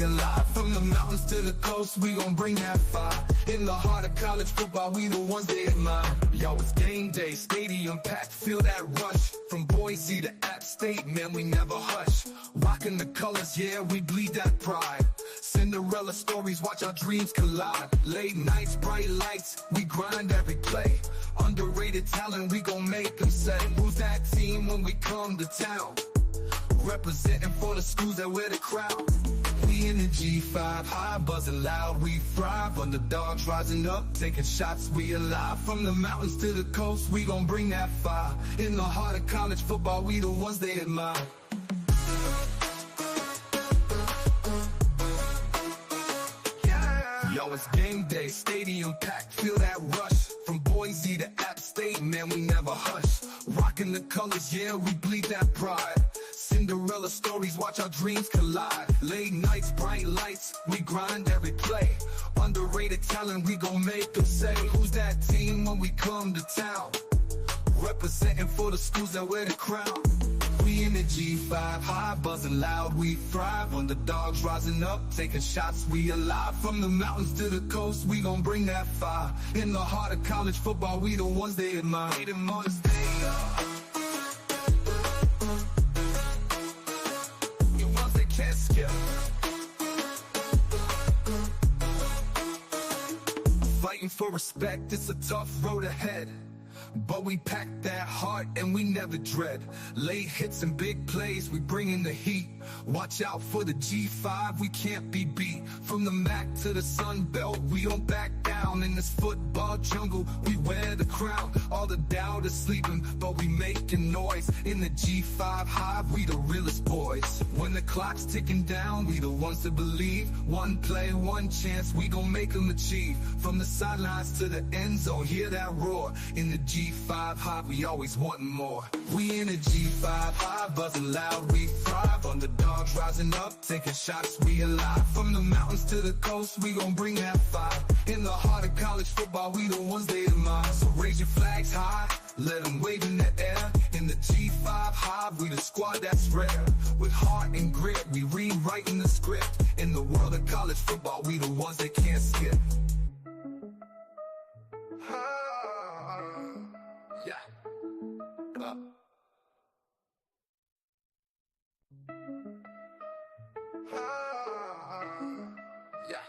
we alive. From the mountains to the coast, we gon' bring that fire. In the heart of college football, we the ones they admire. Yo, it's game day, stadium packed, feel that rush. From Boise to App State, man, we never hush. Rocking the colors, yeah, we bleed that pride. Cinderella stories, watch our dreams collide. Late nights, bright lights, we grind every play. Underrated talent, we gon' make them say, who's that team when we come to town? Representing for the schools that wear the crown. We in the G5, high buzzing loud, we thrive. Underdogs rising up, taking shots, we alive. From the mountains to the coast, we gon' bring that fire. In the heart of college football, we the ones they admire. Yo, it's game day, stadium packed, feel that rush. From Boise to App State, man, we never hush. Rocking the colors, yeah, we bleed that pride. Cinderella stories, watch our dreams collide. Late nights, bright lights, we grind every play. Underrated talent, we gon' make them say, who's that team when we come to town? Representing for the schools that wear the crown. We in the G5, high buzzing loud, we thrive. Underdogs rising up, taking shots, we alive. From the mountains to the coast, we gon' bring that fire. In the heart of college football, we the ones they admire. They them on the stay up. The ones they can't skip. Fighting for respect, it's a tough road ahead. But we pack that heart and we never dread. Late hits and big plays, we bring in the heat. Watch out for the G5, we can't be beat. From the MAC to the Sun Belt, we don't back down. In this football jungle, we wear the crown. All the doubt is sleeping, but we making noise. In the G5 Hive, we the realest boys. When the clock's ticking down, we the ones that believe. One play, one chance, we gon' make them achieve. From the sidelines to the end zone, hear that roar. In the G5 Hive, we always wantin' more. We in the G5 Hive, buzzing loud, we thrive. Underdogs rising up, taking shots, we alive. From the mountains to the coast, we gon' bring that fire. In the heart of college football, we the ones they admire. So raise your flags high, let them wave in the air. In the G5 Hive, we the squad that's rare. With heart and grit, we rewriting the script. In the world of college football, we the ones they can't skip. Yeah. Yeah.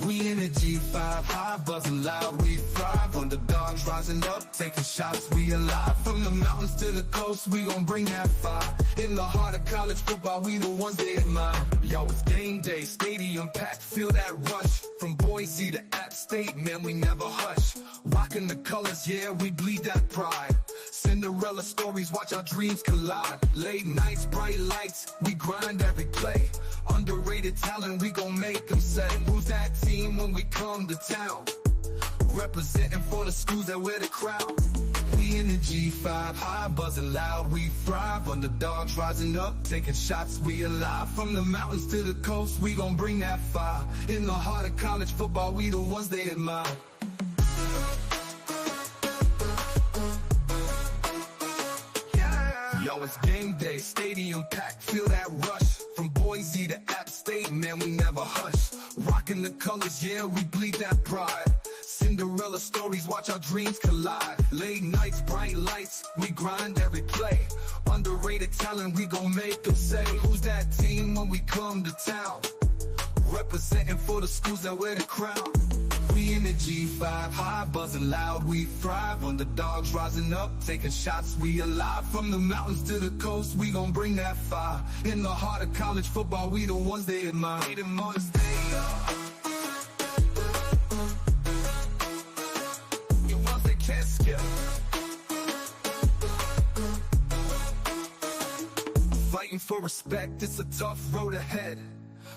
We in the G5 Hive, buzzing loud, we thrive. Underdogs rising up, taking shots, we alive. From the mountains to the coast, we gon' bring that fire. In the heart of college football, we the ones they admire. Yo, it's game day, stadium packed, feel that rush. From Boise to App State, man, we never hush. Rocking the colors, yeah, we bleed that pride. Cinderella stories, watch our dreams collide. Late nights, bright lights, we grind every play. Underrated talent, we gon' make them say, who's that team when we come to town? Representing for the schools that wear the crown. We in the G5 High, buzzing loud, we thrive. Underdogs rising up, taking shots, we alive. From the mountains to the coast, we gon' bring that fire. In the heart of college football, we the ones they admire. Yo, it's game day, stadium packed, feel that rush. From Boise to App State, man, we never hush. Rocking the colors, yeah, we bleed that pride. Cinderella stories, watch our dreams collide. Late nights, bright lights, we grind every play. Underrated talent, we gon' make them say, who's that team when we come to town? Representing for the schools that wear the crown. We in the G5 High, buzzing loud, we thrive. Underdogs rising up, taking shots, we alive. From the mountains to the coast, we gon' bring that fire. In the heart of college football, we the ones they admire. They them on the stay up. The ones they can't skip. Fighting for respect, it's a tough road ahead.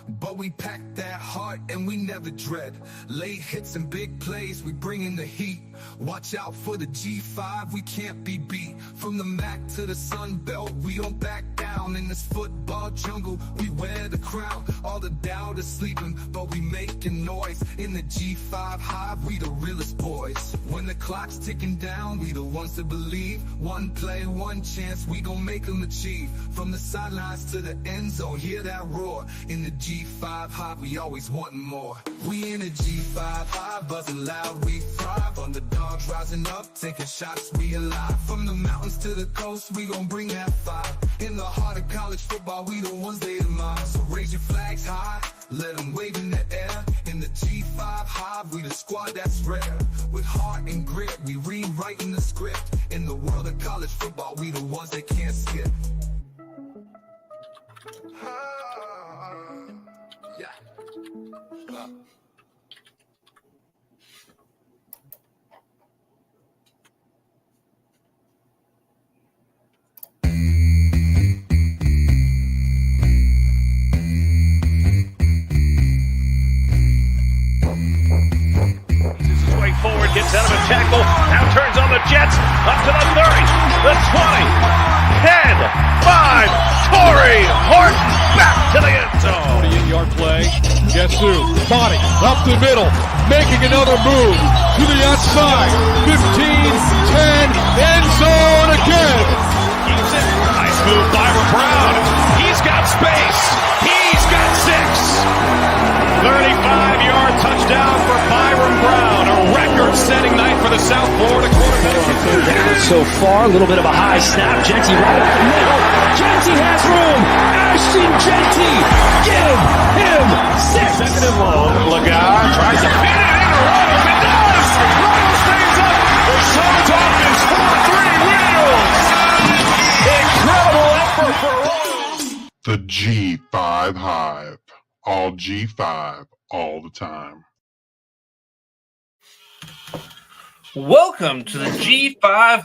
But we pack that heart and we never dread. Late hits and big plays, we bring in the heat. Watch out for the G5, we can't be beat. From the MAC to the Sun Belt, we don't back down. down in this football jungle. We wear the crown. All the doubt is sleeping, but we making noise. In the G5 Hive, we the realest boys. When the clock's ticking down, we the ones to believe. One play, one chance, we gon' make them achieve. From the sidelines to the end zone, hear that roar. In the G5 Hive, we always wanting more. We in the G5 Hive, buzzing loud, we thrive. Underdogs rising up, taking shots, we alive. From the mountains to the coast, we gon' bring that fire. In the heart of college football, we the ones they admire. So raise your flags high, let them wave in the air. In the G5 Hive, we the squad that's rare. With heart and grit, we rewriting the script. In the world of college football, we the ones they can't skip. Yeah. Forward, gets out of a tackle, now turns on the Jets, up to the 30, the 20, 10, 5, Torrey Horton back to the end zone. 48-yard play, guess who? Body, up the middle, making another move, to the outside, 15, 10, end zone again. Keeps it, nice move by Brown, he's got space, he's got 6. 35-yard touchdown for Byron Brown, a record-setting night for the South Florida quarterback. Down so far, a little bit of a high snap. Genty right up the middle. Genty has room. Ashton Genty, give him 6. Second and long. Lagar tries to pin it in a row. It does. Roll stays up. The show's off his 4-3 wheels. Incredible effort for Royals. The G5 Hive. All G5, all the time. Welcome to the G5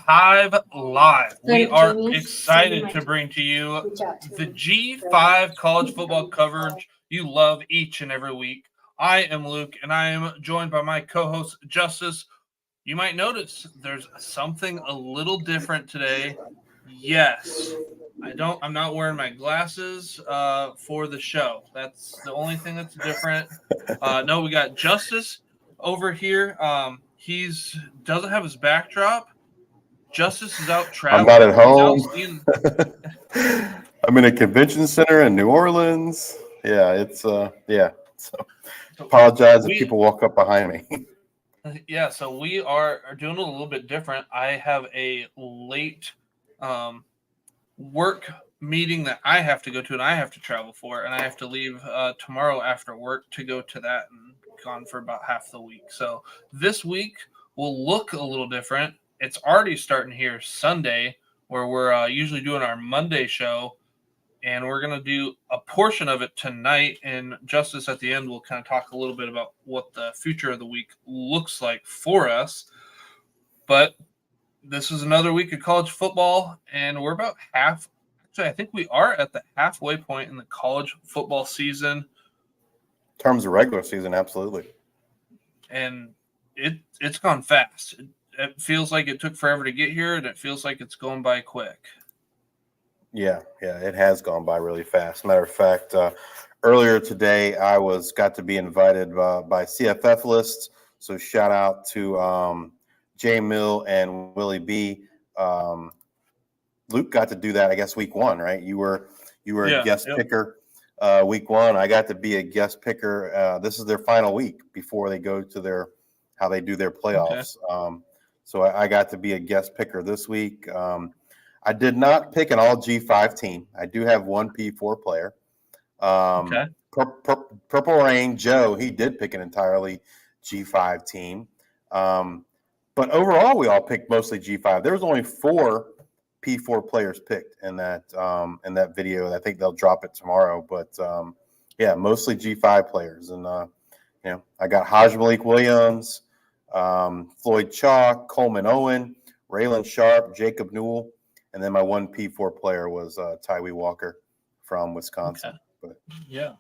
Hive Live. We are excited to bring to you the G5 college football coverage you love each and every week. I am Luke, and I am joined by my co-host, Justice. You might notice there's something a little different today. Yes, I'm not wearing my glasses for the show. That's the only thing that's different. No, we got Justice over here. He's doesn't have his backdrop. Justice is out traveling. I'm not at home. I'm in a convention center in New Orleans. Yeah, it's yeah. So apologize if people walk up behind me. Yeah, so we are doing a little bit different. I have a late work meeting that I have to go to and I have to travel for, and I have to leave tomorrow after work to go to that, and gone for about half the week. So this week will look a little different. It's already starting here Sunday, where we're usually doing our Monday show, and we're going to do a portion of it tonight, and Justice at the end will kind of talk a little bit about what the future of the week looks like for us. But this is another week of college football, and we're about I think we are at the halfway point in the college football season. In terms of regular season, absolutely. And it's gone fast. It feels like it took forever to get here, and it feels like it's going by quick. Yeah, it has gone by really fast. Matter of fact, earlier today, I got to be invited by CFF lists. So shout out to Jay Mill and Willie B. Luke got to do that, I guess, week 1, right? You were a guest picker week 1. I got to be a guest picker. This is their final week before they go to how they do their playoffs. Okay. So I got to be a guest picker this week. I did not pick an all G5 team. I do have one P4 player. Okay. Purple Rain Joe, he did pick an entirely G5 team. But overall, we all picked mostly G5. There was only 4 P4 players picked in that video. I think they'll drop it tomorrow. But yeah, mostly G5 players. And I got Haj Malik Williams, Floyd Chalk, Coleman Owen, Raylan Sharp, Jacob Newell, and then my one P4 player was Tyree Walker from Wisconsin. Okay. Yeah.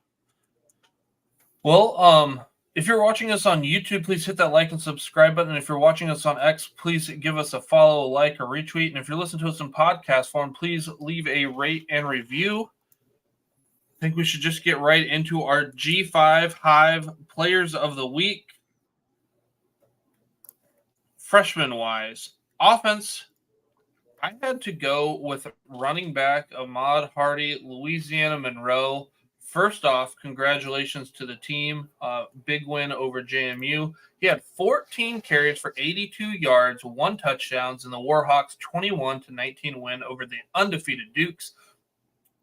Well, If you're watching us on YouTube, please hit that like and subscribe button. If you're watching us on X, please give us a follow, a like, or retweet. And if you're listening to us in podcast form, please leave a rate and review. I think we should just get right into our G5 Hive Players of the Week. Freshman-wise, offense, I had to go with running back Ahmad Hardy, Louisiana Monroe. First off, congratulations to the team. Big win over JMU. He had 14 carries for 82 yards, 1 touchdown in the Warhawks' 21-19 win over the undefeated Dukes.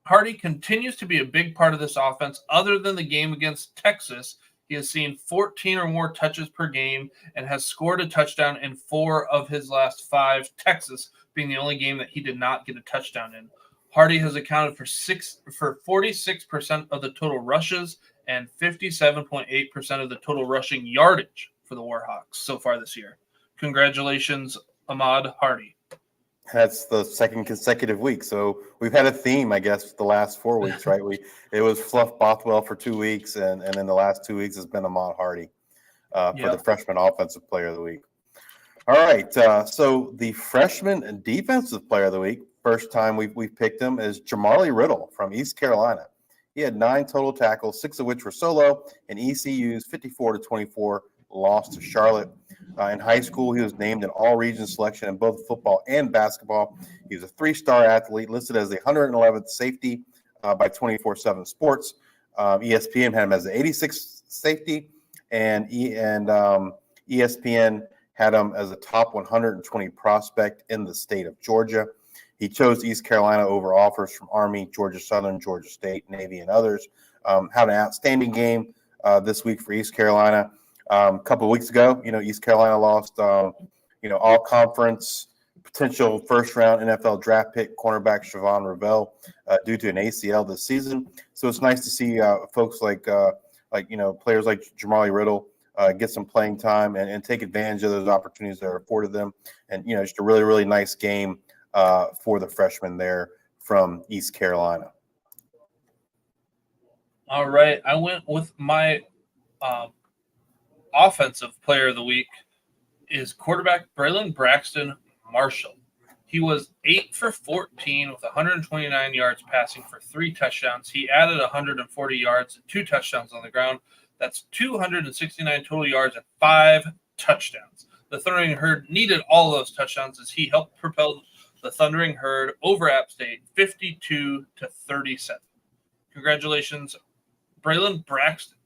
Hardy continues to be a big part of this offense. Other than the game against Texas, he has seen 14 or more touches per game and has scored a touchdown in 4 of his last 5, Texas being the only game that he did not get a touchdown in. Hardy has accounted for 46% of the total rushes and 57.8% of the total rushing yardage for the Warhawks so far this year. Congratulations, Ahmad Hardy. That's the second consecutive week. So we've had a theme, I guess, the last 4 weeks, right? It was Fluff Bothwell for 2 weeks, and then the last 2 weeks has been Ahmad Hardy for the freshman offensive player of the week. All right, so the freshman and defensive player of the week, first time we've picked him, is Jamali Riddle from East Carolina. He had 9 total tackles, 6 of which were solo, and ECU's 54-24 loss to Charlotte. In high school, he was named an all-region selection in both football and basketball. He was a 3-star athlete, listed as the 111th safety by 24/7 Sports. ESPN had him as the 86th safety, and ESPN had him as a top 120 prospect in the state of Georgia. He chose East Carolina over offers from Army, Georgia Southern, Georgia State, Navy, and others. Had an outstanding game this week for East Carolina. A couple of weeks ago, East Carolina lost, all conference potential first-round NFL draft pick cornerback Siobhan Revelle due to an ACL this season. So it's nice to see folks like players like Jamali Riddle get some playing time and take advantage of those opportunities that are afforded them. And just a really, really nice game for the freshman there from East Carolina. All right, I went with my offensive player of the week is quarterback Braylon Braxton Marshall. He was 8 for 14 with 129 yards passing for 3 touchdowns. He added 140 yards and 2 touchdowns on the ground. That's 269 total yards and 5 touchdowns. The Thundering Herd needed all those touchdowns as he helped propel the Thundering Herd over App State 52-37. Congratulations, Braylon Braxton.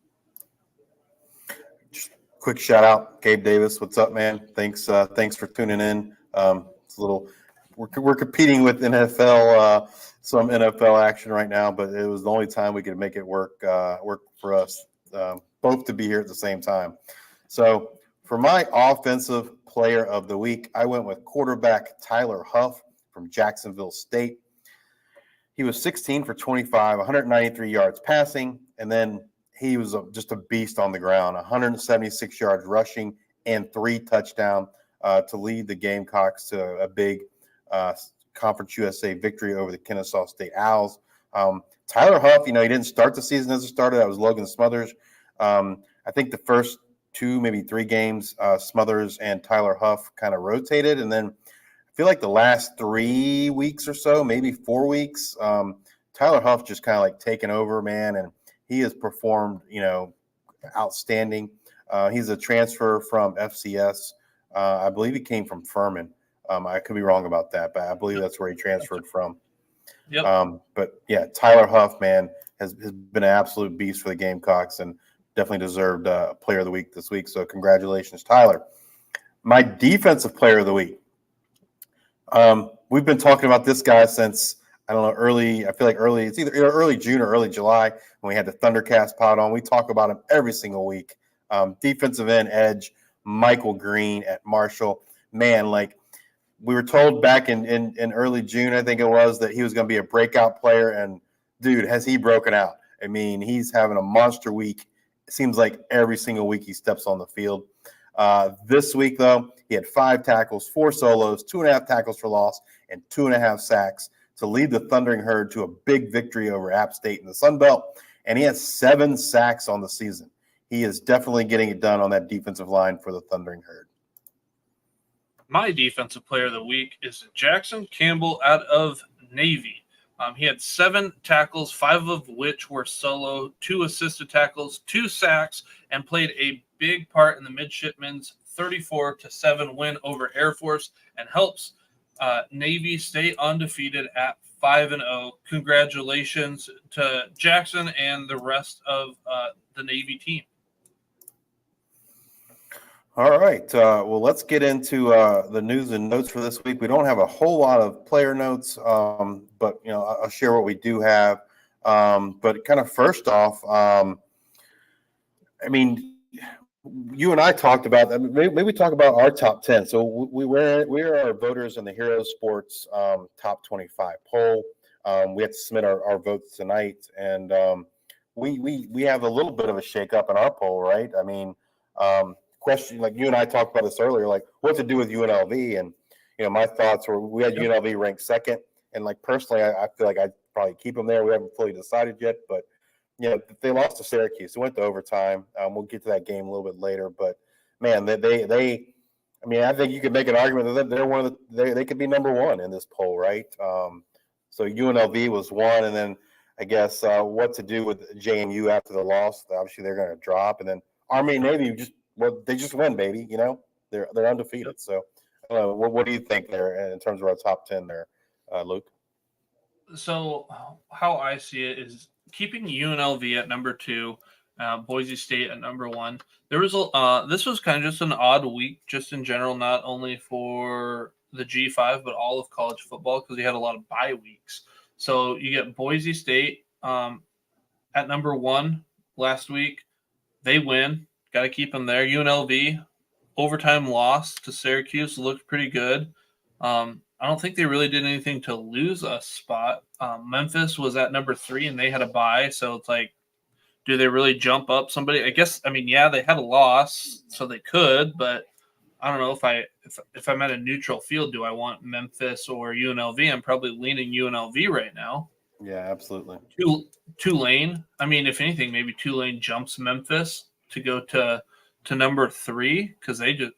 Quick shout out, Gabe Davis. What's up, man? Thanks for tuning in. It's a little we're competing with NFL, some NFL action right now, but it was the only time we could make it work for us both to be here at the same time. So for my offensive player of the week, I went with quarterback Tyler Huff from Jacksonville State. He was 16 for 25, 193 yards passing, and then he was just a beast on the ground, 176 yards rushing and 3 touchdowns to lead the Gamecocks to a big Conference USA victory over the Kennesaw State Owls. Tyler Huff, he didn't start the season as a starter. That was Logan Smothers. I think the first 2, maybe 3 games, Smothers and Tyler Huff kind of rotated. And then I feel like the last 3 weeks or so, maybe 4 weeks, Tyler Huff just kind of like taken over, man, and he has performed, outstanding. He's a transfer from FCS. I believe he came from Furman. I could be wrong about that, but I believe that's where he transferred from. Yep. But yeah, Tyler Huff, man, has been an absolute beast for the Gamecocks and definitely deserved player of the week this week. So congratulations, Tyler. My defensive player of the week. We've been talking about this guy since it's either early June or early July when we had the Thundercast pod on. We talk about him every single week. Defensive end edge, Michael Green at Marshall. Man, like we were told back in early June, I think it was, that he was going to be a breakout player. And, dude, has he broken out. I mean, he's having a monster week. It seems like every single week he steps on the field. This week, though, he had 5 tackles, 4 solos, 2.5 tackles for loss, and 2.5 sacks to lead the Thundering Herd to a big victory over App State in the Sun Belt. And he has 7 sacks on the season. he is definitely getting it done on that defensive line for the Thundering Herd. My defensive player of the week is Jackson Campbell out of Navy. He had 7 tackles, 5 of which were solo, 2 assisted tackles, 2 sacks, and played a big part in the midshipmen's 34-7 win over Air Force, and helps Navy stay undefeated at 5-0. Congratulations to Jackson and the rest of the Navy team. All right. Well, let's get into the news and notes for this week. We don't have a whole lot of player notes, but I'll share what we do have. But kind of first off, you and I talked about that. Maybe talk about our top 10. So we are our voters in the Hero Sports top 25 poll. We have to submit our votes tonight, and we have a little bit of a shakeup in our poll, right? Question, like you and I talked about this earlier, like what to do with UNLV, and my thoughts were we had UNLV ranked second, and like personally, I feel like I'd probably keep them there. We haven't fully decided yet, but they lost to Syracuse. They went to overtime. We'll get to that game a little bit later, but man, I think you could make an argument that they're one of they could be number one in this poll, right? So UNLV was one, and then I guess what to do with JMU after the loss. Obviously, they're going to drop, and then Army and Navy they just win, baby. They're undefeated. So, what do you think there in terms of our top 10 there, Luke? So, how I see it is keeping UNLV at number 2, Boise State at number 1. There was this was kind of just an odd week, just in general, not only for the G5 but all of college football, because we had a lot of bye weeks. So you get Boise State at number 1 last week. They win. Got to keep them there. UNLV, overtime loss to Syracuse, looked pretty good. I don't think they really did anything to lose a spot. Memphis was at number 3, and they had a bye. So it's like, do they really jump up somebody? I guess, they had a loss, so they could. But I don't know if I'm at a neutral field, do I want Memphis or UNLV? I'm probably leaning UNLV right now. Yeah, absolutely. Tulane. If anything, maybe Tulane jumps Memphis to go to number 3, because they just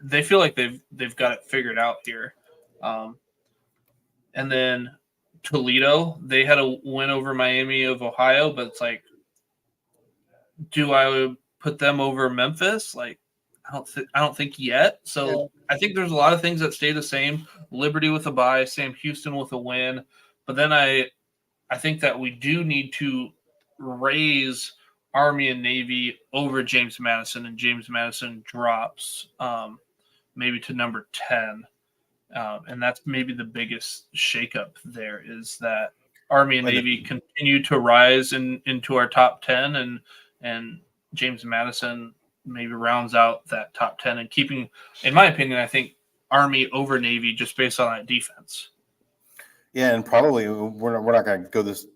they feel like they've got it figured out here. And then Toledo, they had a win over Miami of Ohio, but it's like, do I put them over Memphis? Like, I don't think yet. So I think there's a lot of things that stay the same. Liberty with a bye, Sam Houston with a win, but then I think that we do need to raise Army and Navy over James Madison, and James Madison drops maybe to number 10. And that's maybe the biggest shakeup there, is that Army and Navy continue to rise into our top 10, and James Madison maybe rounds out that top 10, and keeping, in my opinion, I think Army over Navy just based on that defense. Yeah, and probably we're not going to go this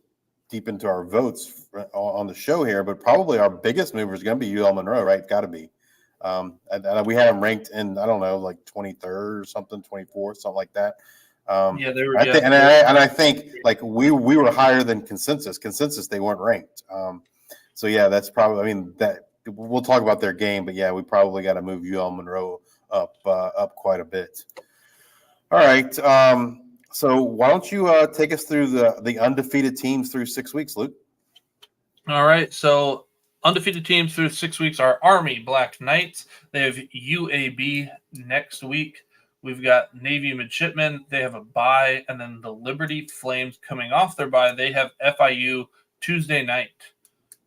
deep into our votes on the show here, but probably our biggest mover is going to be UL Monroe, right? Got to be. And we had them ranked in, I don't know, like 23rd or something, 24th, something like that. They were. I think like we were higher than consensus. Consensus, they weren't ranked. So yeah, that's probably. That we'll talk about their game, but yeah, we probably got to move UL Monroe up quite a bit. All right. So why don't you take us through the undefeated teams through 6 weeks, Luke? All right. So undefeated teams through 6 weeks are Army Black Knights. They have UAB next week. We've got Navy Midshipmen. They have a bye. And then the Liberty Flames, coming off their bye, they have FIU Tuesday night.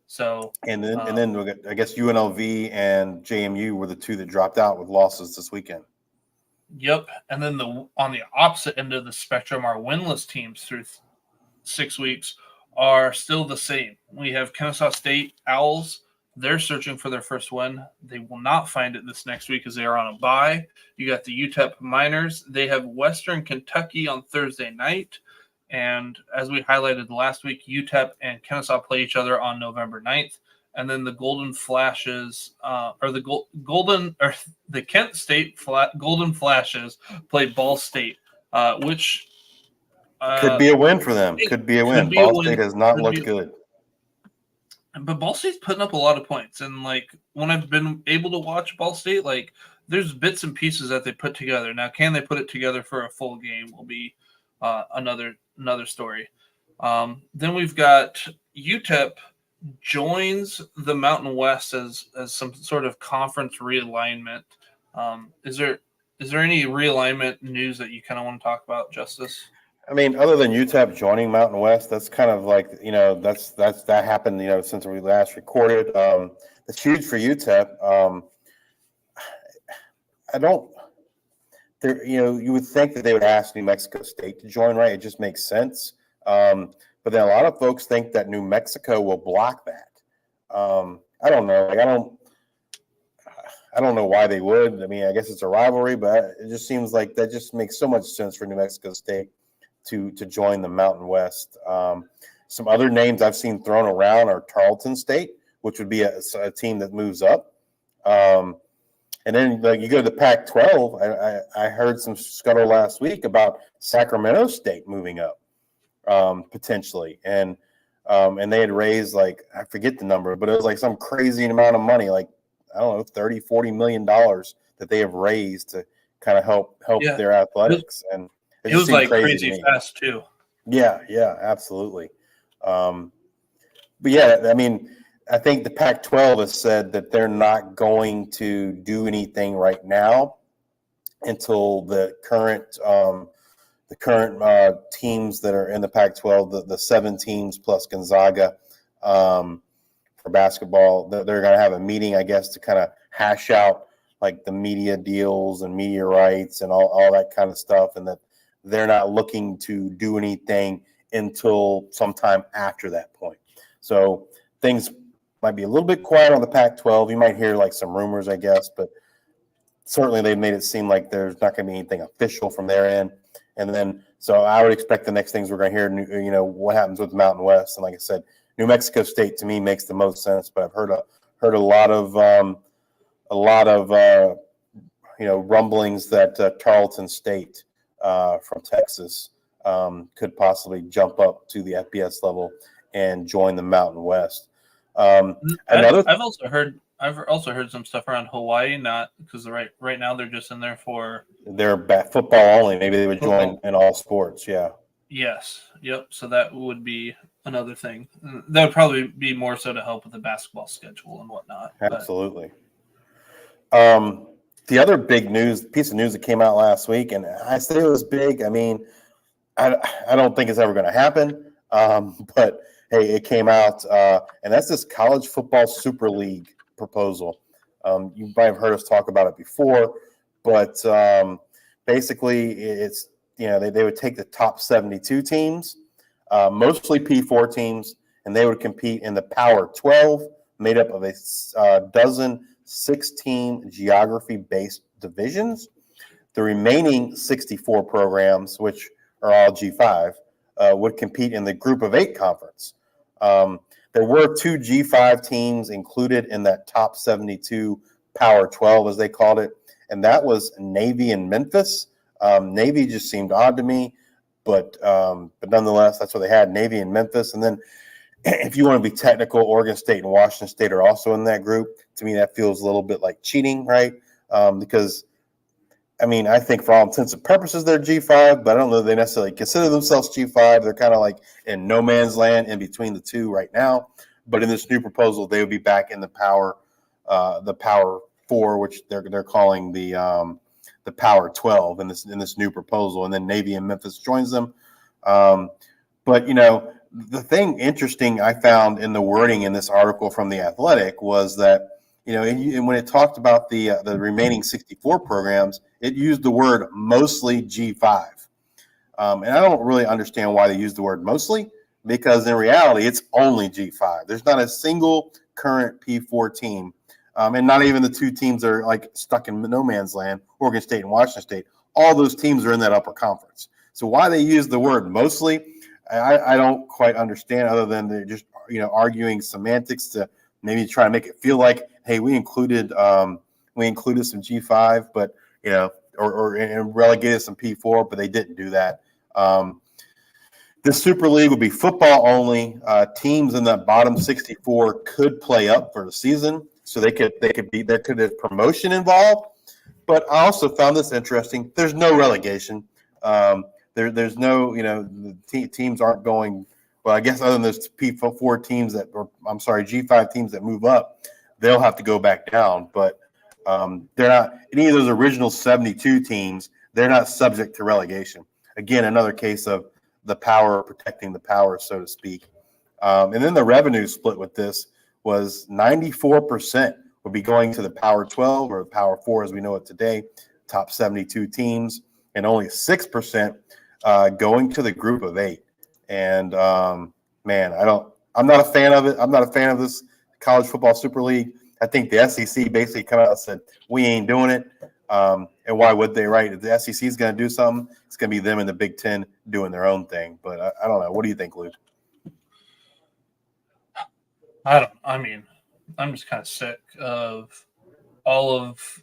So and then we'll get, I guess UNLV and JMU were the two that dropped out with losses this weekend. Yep. And then on the opposite end of the spectrum, our winless teams through 6 weeks are still the same. We have Kennesaw State Owls. They're searching for their first win. They will not find it this next week as they are on a bye. You got the UTEP Miners. They have Western Kentucky on Thursday night. And as we highlighted last week, UTEP and Kennesaw play each other on November 9th. And then the Golden Flashes, the Kent State Golden Flashes play Ball State, which could be a win for them. Could be a win. Ball State has not looked good. But Ball State's putting up a lot of points, and like when I've been able to watch Ball State, like there's bits and pieces that they put together. Now, can they put it together for a full game? Will be another story. Then we've got UTEP joins the Mountain West as some sort of conference realignment. Is there any realignment news that you kind of want to talk about, Justice? I mean, other than UTEP joining Mountain West, that's kind of like, that happened, since we last recorded. It's huge for UTEP. You would think that they would ask New Mexico State to join, right? It just makes sense. But then a lot of folks think that New Mexico will block that. I don't know. I don't know why they would. I mean, I guess it's a rivalry, but it just seems like that just makes so much sense for New Mexico State to join the Mountain West. Some other names I've seen thrown around are Tarleton State, which would be a team that moves up. And then you go to the Pac-12. I heard some scuttle last week about Sacramento State moving up potentially, and they had raised, like, I forget the number, but it was like some crazy amount of money, like I don't know, $30-40 million that they have raised to kind of help their athletics, and it was like crazy fast too. Yeah, absolutely. But yeah, I mean, I think the Pac-12 has said that they're not going to do anything right now until the current teams that are in the Pac-12, the 7 teams plus Gonzaga for basketball, they're going to have a meeting, I guess, to kind of hash out like the media deals and media rights and all that kind of stuff, and that they're not looking to do anything until sometime after that point. So things might be a little bit quiet on the Pac-12. You might hear like some rumors, I guess, but certainly they've made it seem like there's not going to be anything official from their end. And then, so I would expect the next things we're going to hear, what happens with Mountain West. And like I said, New Mexico State to me makes the most sense, but I've heard a lot of rumblings that Tarleton State from Texas could possibly jump up to the FBS level and join the Mountain West. I've also heard some stuff around Hawaii, not because right now they're just in there for their football only. Maybe they would join in all sports. Yeah. Yes. Yep. So that would be another thing. That would probably be more so to help with the basketball schedule and whatnot. Absolutely. The other big piece of news that came out last week, and I say it was big. I mean, I don't think it's ever going to happen. But hey, it came out, and that's this college football super league proposal. You might have heard us talk about it before, but basically it's, they would take the top 72 teams, mostly P4 teams, and they would compete in the Power 12, made up of a dozen 6-team geography-based divisions. The remaining 64 programs, which are all G5, would compete in the Group of 8 conference. There were 2 G5 teams included in that top 72 Power 12, as they called it, and that was Navy and Memphis. Navy just seemed odd to me, but nonetheless, that's what they had, Navy and Memphis. And then if you want to be technical, Oregon State and Washington State are also in that group. To me, that feels a little bit like cheating, right? Because, I mean, I think for all intents and purposes, they're G5, but I don't know if they necessarily consider themselves G5. They're kind of like in no man's land in between the two right now. But in this new proposal, they would be back in the Power 4, which they're calling the Power 12 in this new proposal. And then Navy and Memphis joins them. But, the thing interesting I found in the wording in this article from The Athletic was that, and when it talked about the remaining 64 programs, it used the word mostly G5. And I don't really understand why they use the word mostly, because in reality, it's only G5. There's not a single current P4 team, and not even the 2 teams that are like stuck in no man's land, Oregon State and Washington State. All those teams are in that upper conference. So why they use the word mostly, I don't quite understand, other than they're just arguing semantics to maybe try to make it feel like, hey, we included some G5, but and relegated some P4, but they didn't do that. This Super League would be football only. Teams in that bottom 64 could play up for the season, so there could be promotion involved. But I also found this interesting. There's no relegation. There's no, teams aren't going. Well, I guess other than those P4 teams G5 teams that move up, they'll have to go back down. But they're not any of those original 72 teams. They're not subject to relegation. Again, another case of the power protecting the power, so to speak. And then the revenue split with this was 94% would be going to the Power 12 or the Power 4 as we know it today, top 72 teams, and only 6% going to the Group of 8. And man, I'm not a fan of it. I'm not a fan of this College Football Super League. I think the SEC basically come out and said, we ain't doing it. And why would they, right? If the SEC is going to do something, it's going to be them in the Big Ten doing their own thing. But I don't know. What do you think, Luke? I'm just kind of sick of all of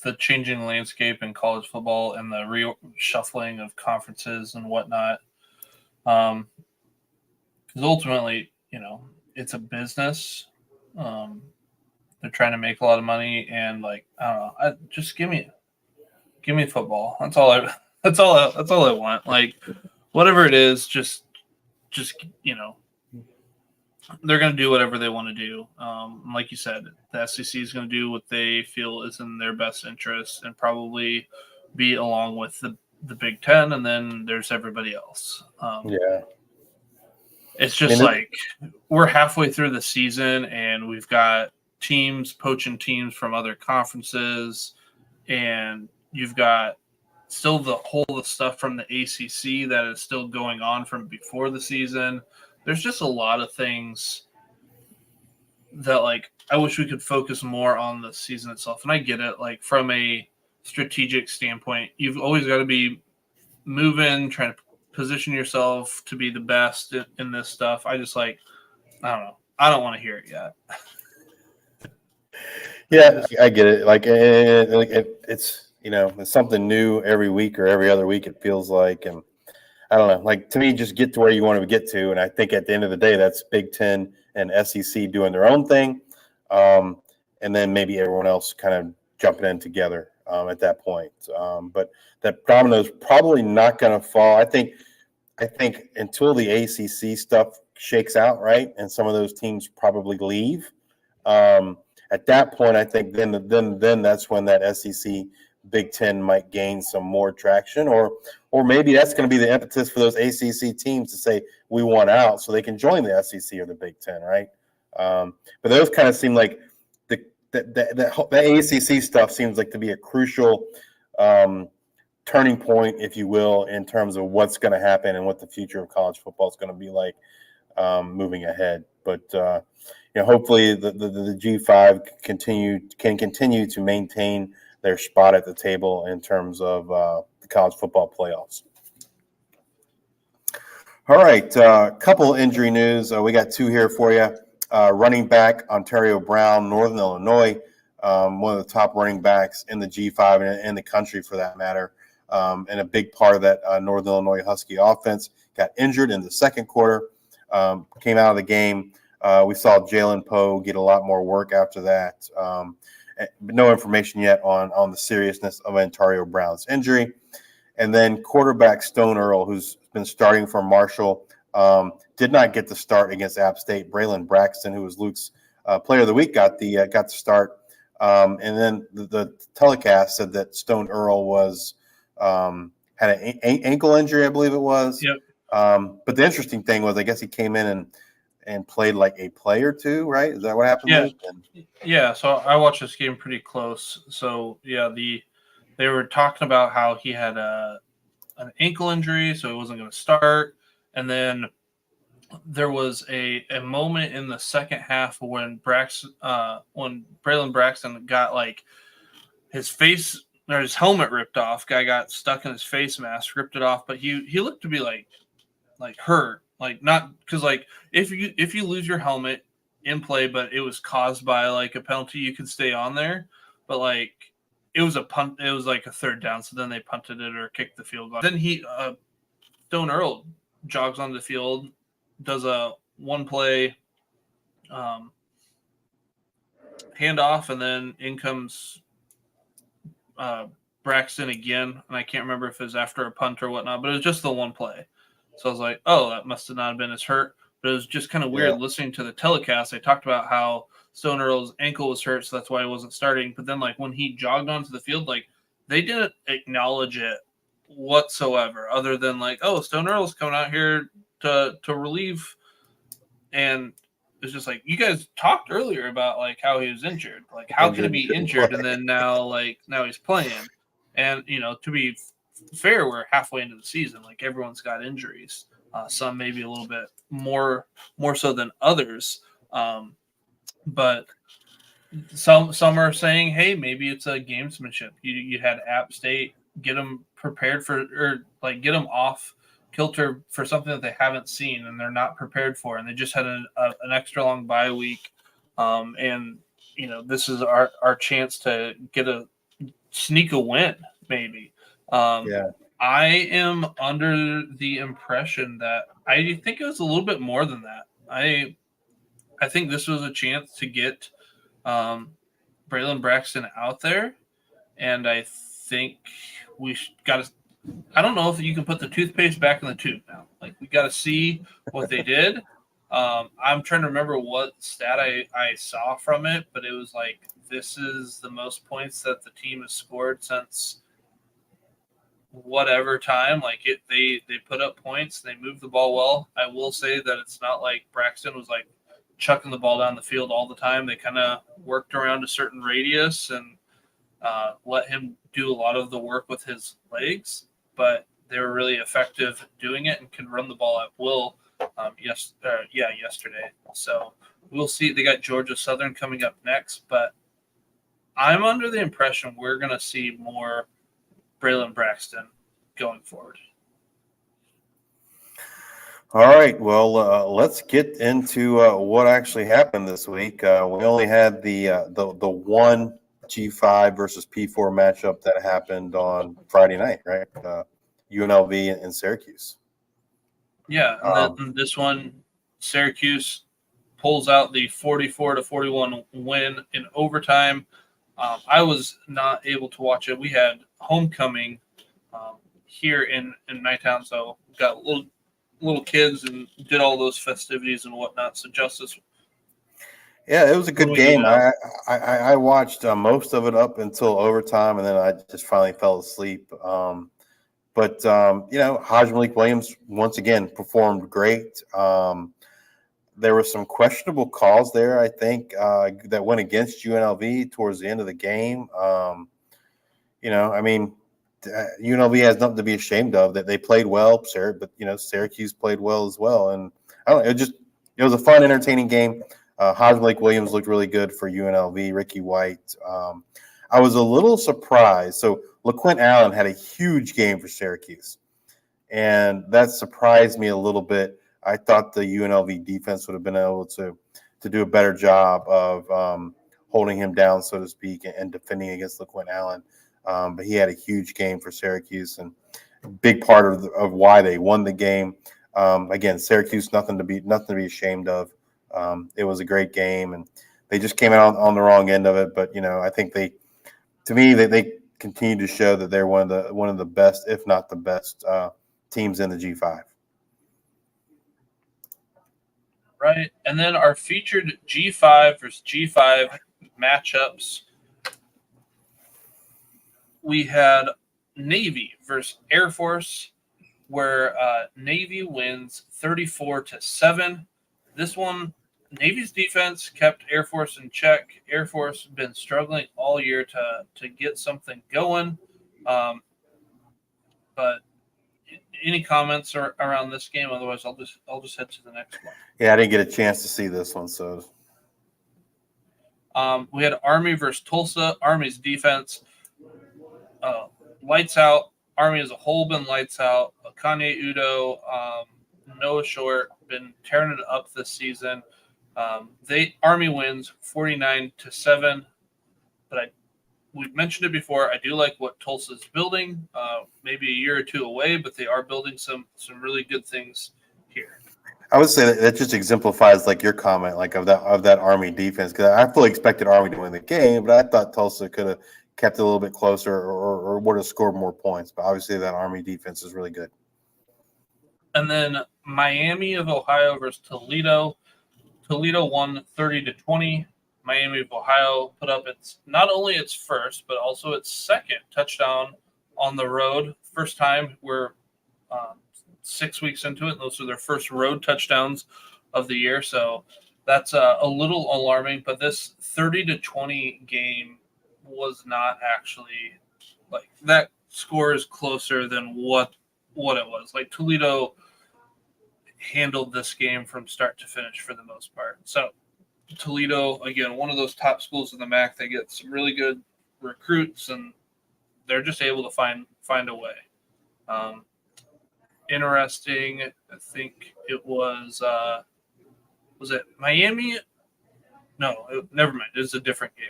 the changing landscape in college football and the reshuffling of conferences and whatnot. Because ultimately, it's a business. They're trying to make a lot of money, and I don't know. Just give me football. That's all I want. Whatever it is, just they're going to do whatever they want to do. Like you said, the SEC is going to do what they feel is in their best interest, and probably be along with the Big Ten, and then there's everybody else. It's just we're halfway through the season, and we've got teams poaching teams from other conferences, and you've got still the stuff from the ACC that is still going on from before the season. There's just a lot of things that I wish we could focus more on the season itself. And I get it, from a strategic standpoint, you've always got to be moving, trying to position yourself to be the best in this stuff. I just I don't know. I don't want to hear it yet. Yeah, I get it. It's it's something new every week or every other week. It feels like, and I don't know. To me, just get to where you want to get to. And I think at the end of the day, that's Big Ten and SEC doing their own thing, and then maybe everyone else kind of jumping in together at that point. But that domino's probably not going to fall. I think until the ACC stuff shakes out, right, and some of those teams probably leave. At that point, I think then that's when that SEC Big Ten might gain some more traction, or maybe that's going to be the impetus for those ACC teams to say we want out, so they can join the SEC or the Big Ten, right? But those kind of seem like the ACC stuff seems like to be a crucial turning point, if you will, in terms of what's going to happen and what the future of college football is going to be like moving ahead. But hopefully the G5 can continue to maintain their spot at the table in terms of the college football playoffs. All right, couple injury news. We got two here for you. Running back Ontario Brown, Northern Illinois, one of the top running backs in the G5 and in the country for that matter, and a big part of that Northern Illinois Husky offense, got injured in the second quarter, came out of the game. We saw Jalen Poe get a lot more work after that. But no information yet on the seriousness of Ontario Brown's injury. And then quarterback Stone Earl, who's been starting for Marshall, did not get the start against App State. Braylon Braxton, who was Luke's player of the week, got the start. And then the telecast said that Stone Earl had an ankle injury, I believe it was. Yep. But the interesting thing was, I guess he came in and played like a play or two, right? Is that what happened? Yeah. Yeah. So I watched this game pretty close. So yeah, they were talking about how he had an ankle injury, so he wasn't going to start. And then there was a moment in the second half when Braylon Braxton got his face or his helmet ripped off. Guy got stuck in his face mask, ripped it off, but he looked to be like hurt. Not because if you lose your helmet in play, but it was caused by a penalty, you could stay on there. But it was a punt. It was a third down, so then they punted it or kicked the field goal. Then Stone Earl jogs on the field, does a one-play handoff, and then in comes Braxton again. And I can't remember if it was after a punt or whatnot, but it was just the one play. So I was like, oh, that must have not been his hurt. But it was just kind of weird listening to the telecast. They talked about how Stone Earl's ankle was hurt, so that's why he wasn't starting. But then, like, when he jogged onto the field, like, they didn't acknowledge it whatsoever, other than, like, oh, Stone Earl's coming out here to relieve. And it's just like, you guys talked earlier about, like, how he was injured. Like, how can he be injured? And then now he's playing. And, you know, to be fair, we're halfway into the season. Like, everyone's got injuries. Some maybe a little bit more so than others. But some are saying, hey, maybe it's a gamesmanship. You had App State get them prepared for, or like get them off kilter for something that they haven't seen and they're not prepared for, and they just had an extra long bye week. And you know, this is our chance to sneak a win, maybe. I am under the impression that I think it was a little bit more than that. I think this was a chance to get Braylon Braxton out there, and I think we got to. I don't know if you can put the toothpaste back in the tube now. Like, we got to see what they did. I'm trying to remember what stat I saw from it, but it was like, this is the most points that the team has scored since whatever time. Like, they put up points, they moved the ball well. I will say that it's not like Braxton was like chucking the ball down the field all the time. They kind of worked around a certain radius and let him do a lot of the work with his legs, but they were really effective doing it and can run the ball at will. Yesterday. So we'll see. They got Georgia Southern coming up next, but I'm under the impression we're going to see more Braylon Braxton going forward. All right. Well, let's get into what actually happened this week. We only had the one G5 versus P4 matchup that happened on Friday night, right? UNLV and Syracuse. Yeah, and this one, Syracuse pulls out the 44-41 win in overtime. I was not able to watch it. We had homecoming here in Nighttown, so got little kids and did all those festivities and whatnot. So, Justice. Yeah, it was a good game. I watched most of it up until overtime, and then I just finally fell asleep. But you know, Hajj Malik Williams once again performed great. There were some questionable calls there, I think, that went against UNLV towards the end of the game. You know, I mean, UNLV has nothing to be ashamed of. That they played well, but you know, Syracuse played well as well. And I don't know, it was a fun, entertaining game. Hajj Malik Williams looked really good for UNLV. Ricky White. I was a little surprised. So LaQuint Allen had a huge game for Syracuse, and that surprised me a little bit. I thought the UNLV defense would have been able to do a better job of holding him down, so to speak, and defending against LaQuint Allen. But he had a huge game for Syracuse, and a big part of why they won the game. Again, Syracuse, nothing to be ashamed of. It was a great game, and they just came out on the wrong end of it. But you know, I think they continue to show that they're one of the best, if not the best, teams in the G5. Right, and then our featured G5 versus G5 matchups. We had Navy versus Air Force, where Navy wins 34-7. This one, Navy's defense kept Air Force in check. Air Force has been struggling all year to get something going. But any comments around this game? Otherwise, I'll just head to the next one. Yeah, I didn't get a chance to see this one, so. We had Army versus Tulsa. Army's defense, lights out. Army as a whole been lights out. Kanye Udo, Noah Short been tearing it up this season. Army wins 49-7, but we've mentioned it before. I do like what Tulsa's building. Maybe a year or two away, but they are building some really good things here. I would say that just exemplifies like your comment, like of that Army defense. Because I fully expected Army to win the game, but I thought Tulsa could have kept it a little bit closer or would have scored more points. But obviously, that Army defense is really good. And then Miami of Ohio versus Toledo. Toledo won 30-20. Miami of Ohio put up not only its first, but also its second touchdown on the road. First time we're 6 weeks into it. Those are their first road touchdowns of the year. So that's a little alarming. But this 30-20 game was not actually like that. Score is closer than what it was. Like Toledo handled this game from start to finish for the most part. So Toledo, again, one of those top schools in the MAC. They get some really good recruits, and they're just able to find a way. Interesting. I think it was it Miami? No, never mind. It was a different game.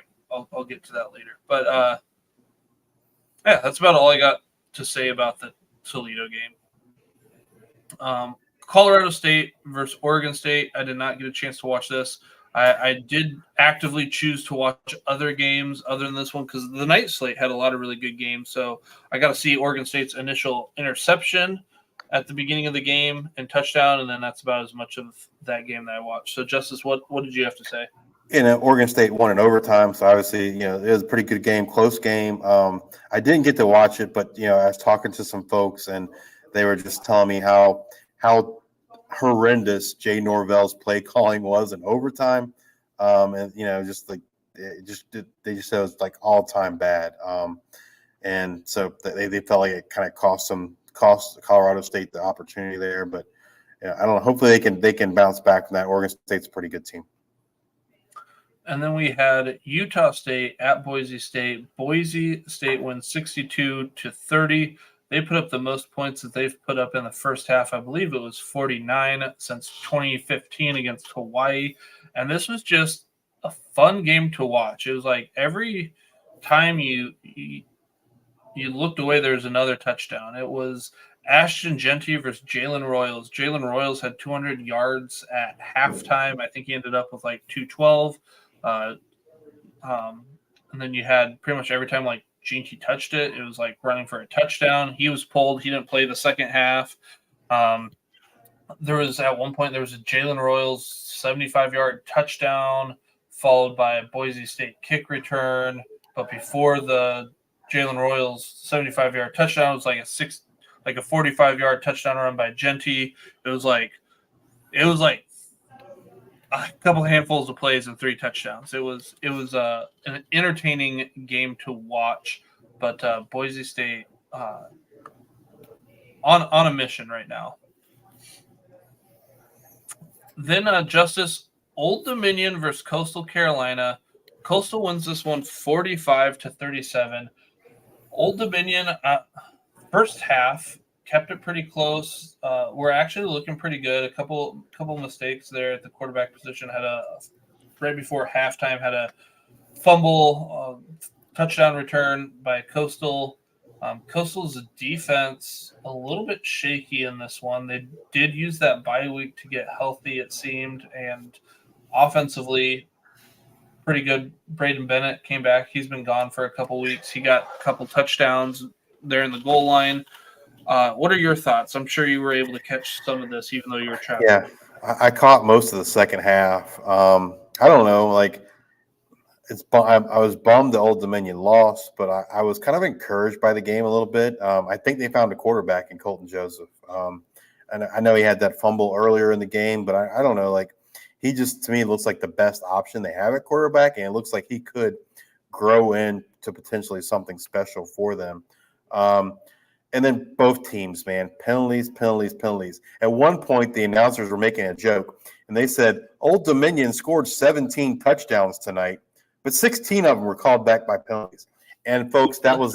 I'll get to that later. But yeah, that's about all I got to say about the Toledo game. Colorado State versus Oregon State. I did not get a chance to watch this. I did actively choose to watch other games other than this one because the night slate had a lot of really good games. So I got to see Oregon State's initial interception at the beginning of the game and touchdown, and then that's about as much of that game that I watched. So, Justice, what did you have to say? Oregon State won in overtime, so obviously, it was a pretty good game, close game. I didn't get to watch it, but I was talking to some folks, and they were just telling me how horrendous Jay Norvell's play calling was in overtime, and just like they just said it was like all time bad, and so they felt like it kind of cost Colorado State the opportunity there, but I don't know. Hopefully they can bounce back from that. Oregon State's a pretty good team. And then we had Utah State at Boise State. Boise State wins 62-30. They put up the most points that they've put up in the first half. I believe it was 49 since 2015 against Hawaii. And this was just a fun game to watch. It was like every time you looked away, there was another touchdown. It was Ashton Jeanty versus Jalen Royals. Jalen Royals had 200 yards at halftime. I think he ended up with like 212. And then you had pretty much every time like Jeanty touched it, it was like running for a touchdown. He was pulled. He didn't play the second half. There was at one point, there was a Jalen Royals 75-yard touchdown followed by a Boise State kick return. But before the Jalen Royals 75-yard touchdown, it was like a 45-yard touchdown run by Jeanty. It was like a couple handfuls of plays and 3 touchdowns. It was an entertaining game to watch, but Boise State on a mission right now. Then Justice, Old Dominion versus Coastal Carolina. Coastal wins this one 45-37. Old Dominion first half kept it pretty close. We're actually looking pretty good. A couple mistakes there at the quarterback position. Right before halftime had a fumble, touchdown return by Coastal. Coastal's defense a little bit shaky in this one. They did use that bye week to get healthy, it seemed, and offensively pretty good. Braden Bennett came back. He's been gone for a couple weeks. He got a couple touchdowns there in the goal line. What are your thoughts? I'm sure you were able to catch some of this, even though you were traveling. Yeah, I caught most of the second half. I don't know, like I was bummed the Old Dominion lost, but I was kind of encouraged by the game a little bit. I think they found a quarterback in Colton Joseph, and I know he had that fumble earlier in the game, but I don't know, like he just to me looks like the best option they have at quarterback, and it looks like he could grow into potentially something special for them. And then both teams, man, penalties. At one point, the announcers were making a joke, and they said Old Dominion scored 17 touchdowns tonight, but 16 of them were called back by penalties. And folks, that was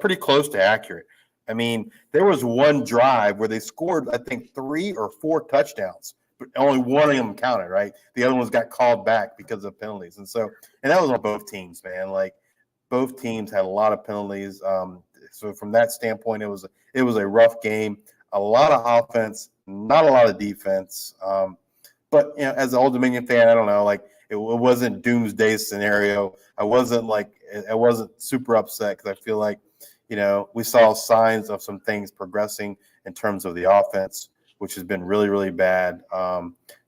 pretty close to accurate. I mean, there was one drive where they scored, I think, 3 or 4 touchdowns, only one of them counted, right? The other ones got called back because of penalties. And that was on both teams, man. Like both teams had a lot of penalties. So from that standpoint, it was a rough game. A lot of offense, not a lot of defense. But as an Old Dominion fan, I don't know, like it wasn't doomsday scenario. I wasn't super upset because I feel like, we saw signs of some things progressing in terms of the offense, which has been really, really bad.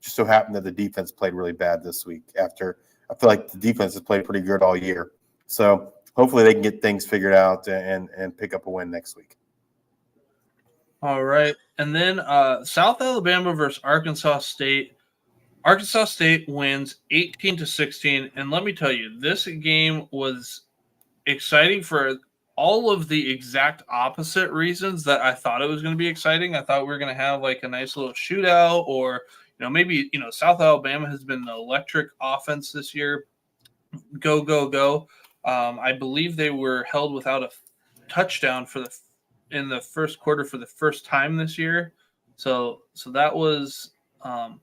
Just so happened that the defense played really bad this week after I feel like the defense has played pretty good all year. So hopefully they can get things figured out and pick up a win next week. All right. And then South Alabama versus Arkansas State. Arkansas State wins 18-16. And let me tell you, this game was exciting for all of the exact opposite reasons that I thought it was going to be exciting. I thought we were going to have like a nice little shootout, or maybe South Alabama has been an electric offense this year. Go, go, go. I believe they were held without a touchdown in the first quarter for the first time this year. So that was I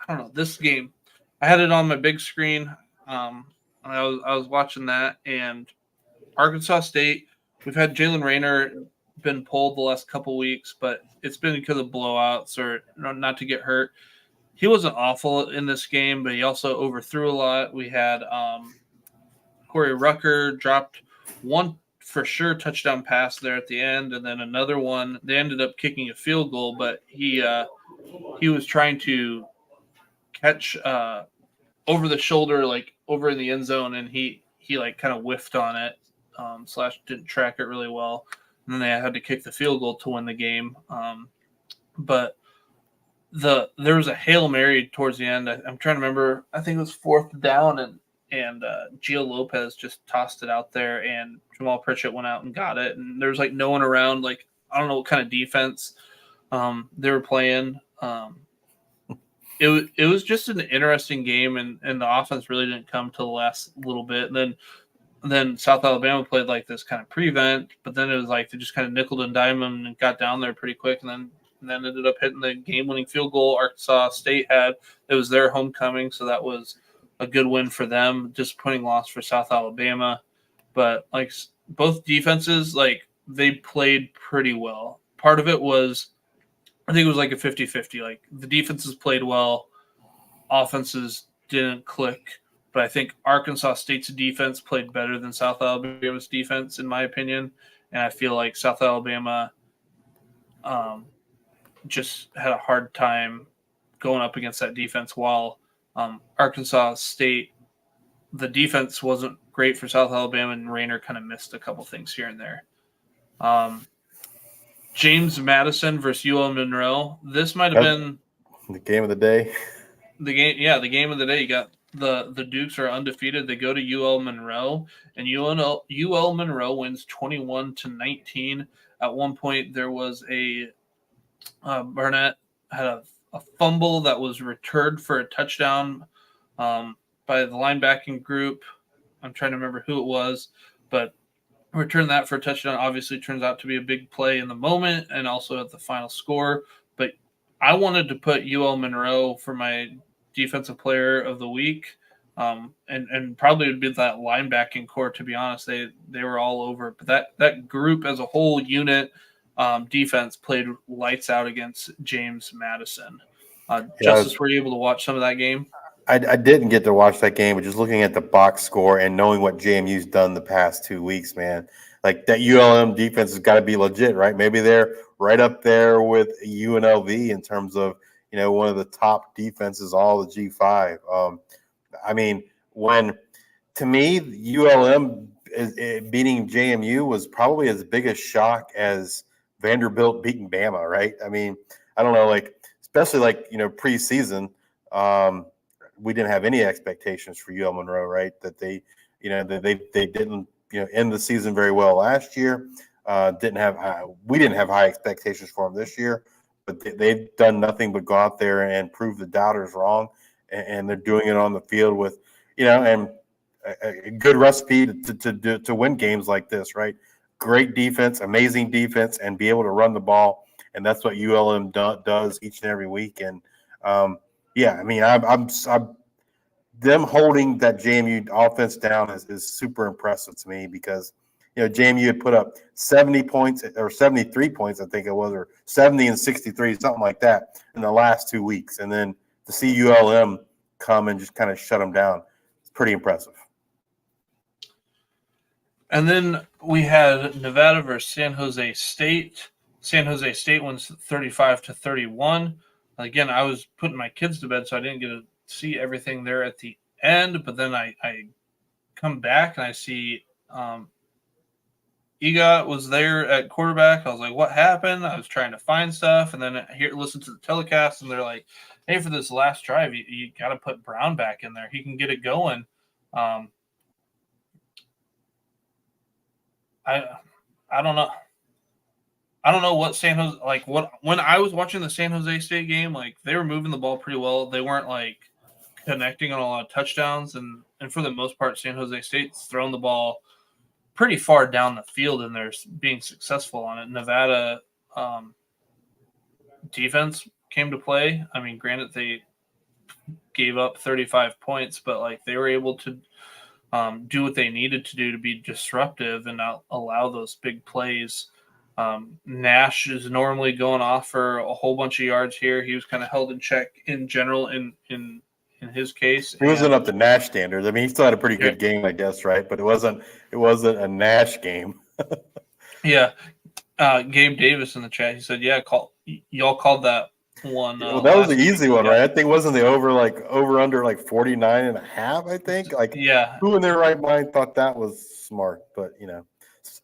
don't know, this game. I had it on my big screen. I was watching that, and Arkansas State, we've had Jalen Rayner been pulled the last couple weeks, but it's been because of blowouts or not to get hurt. He wasn't awful in this game, but he also overthrew a lot. We had Corey Rucker dropped one for sure touchdown pass there at the end, and then another one. They ended up kicking a field goal, but he was trying to catch over the shoulder, like over in the end zone, and he like kind of whiffed on it, / didn't track it really well, and then they had to kick the field goal to win the game. But there was a Hail Mary towards the end. I'm trying to remember. I think it was 4th down, and Gio Lopez just tossed it out there, and Jamal Pritchett went out and got it, and there was like no one around. Like I don't know what kind of defense they were playing. It was just an interesting game, and the offense really didn't come to the last little bit. And then South Alabama played like this kind of prevent, but then it was like they just kind of nickeled and dimed them and got down there pretty quick, and then ended up hitting the game-winning field goal. Arkansas State it was their homecoming, so that was a good win for them. Disappointing loss for South Alabama, but like both defenses, like they played pretty well. Part of it was, I think it was like a 50-50. Like the defenses played well, offenses didn't click. But I think Arkansas State's defense played better than South Alabama's defense, in my opinion. And I feel like South Alabama just had a hard time going up against that defense, while Arkansas State, the defense wasn't great for South Alabama, and Rayner kind of missed a couple things here and there. James Madison versus UL Monroe. This might have been the game of the day. The game of the day. You got the Dukes are undefeated. They go to UL Monroe, and UL Monroe wins 21-19. At one point, there was a Barnett had a fumble that was returned for a touchdown by the linebacking group. I'm trying to remember who it was, but returned that for a touchdown. Obviously turns out to be a big play in the moment and also at the final score. But I wanted to put UL Monroe for my defensive player of the week. And probably would be that linebacking core, to be honest. They were all over. But that group as a whole unit, defense played lights out against James Madison. Justice, were you able to watch some of that game? I didn't get to watch that game, but just looking at the box score and knowing what JMU's done the past 2 weeks, man, like that ULM defense has got to be legit, right? Maybe they're right up there with UNLV in terms of, one of the top defenses, all the G5. I mean, to me, ULM beating JMU was probably as big a shock as Vanderbilt beating Bama, right? I mean, I don't know, especially preseason, we didn't have any expectations for UL Monroe, right? That they didn't, end the season very well last year. We didn't have high expectations for them this year, but they've done nothing but go out there and prove the doubters wrong, and they're doing it on the field with, and a good recipe to win games like this, right? Great defense, amazing defense, and be able to run the ball and that's what ULM does each and every week. And yeah, I mean, I'm them holding that JMU offense down is super impressive to me because, you know, JMU had put up 70 points or 73 points, I think it was, or 70 and 63, something like that in the last 2 weeks. And then to see ULM come and just kind of shut them down, it's pretty impressive. And then we had Nevada versus San Jose State. San Jose State wins 35-31. Again, I was putting my kids to bed, so I didn't get to see everything there at the end. But then I come back and I see EGOT was there at quarterback. I was like, what happened? I was trying to find stuff. And then listen to the telecast, and they're like, hey, for this last drive, you got to put Brown back in there. He can get it going. I don't know. I don't know what San Jose, like, what, when I was watching the San Jose State game, like, they were moving the ball pretty well. They weren't, like, connecting on a lot of touchdowns. And for the most part, San Jose State's thrown the ball pretty far down the field, and they're being successful on it. Nevada defense came to play. I mean, granted, they gave up 35 points, but, like, they were able to do what they needed to do to be disruptive and not allow those big plays. Nash is normally going off for a whole bunch of yards here. He was kind of held in check in general in his case. He wasn't up to Nash standards. I mean, he still had a pretty good game, I guess, right? But it wasn't a Nash game. Yeah. Gabe Davis in the chat, he said, yeah, y'all called that one. Well, that was the easy one, right? I think wasn't the over under like 49.5, I think. Like, yeah. Who in their right mind thought that was smart? But, you know,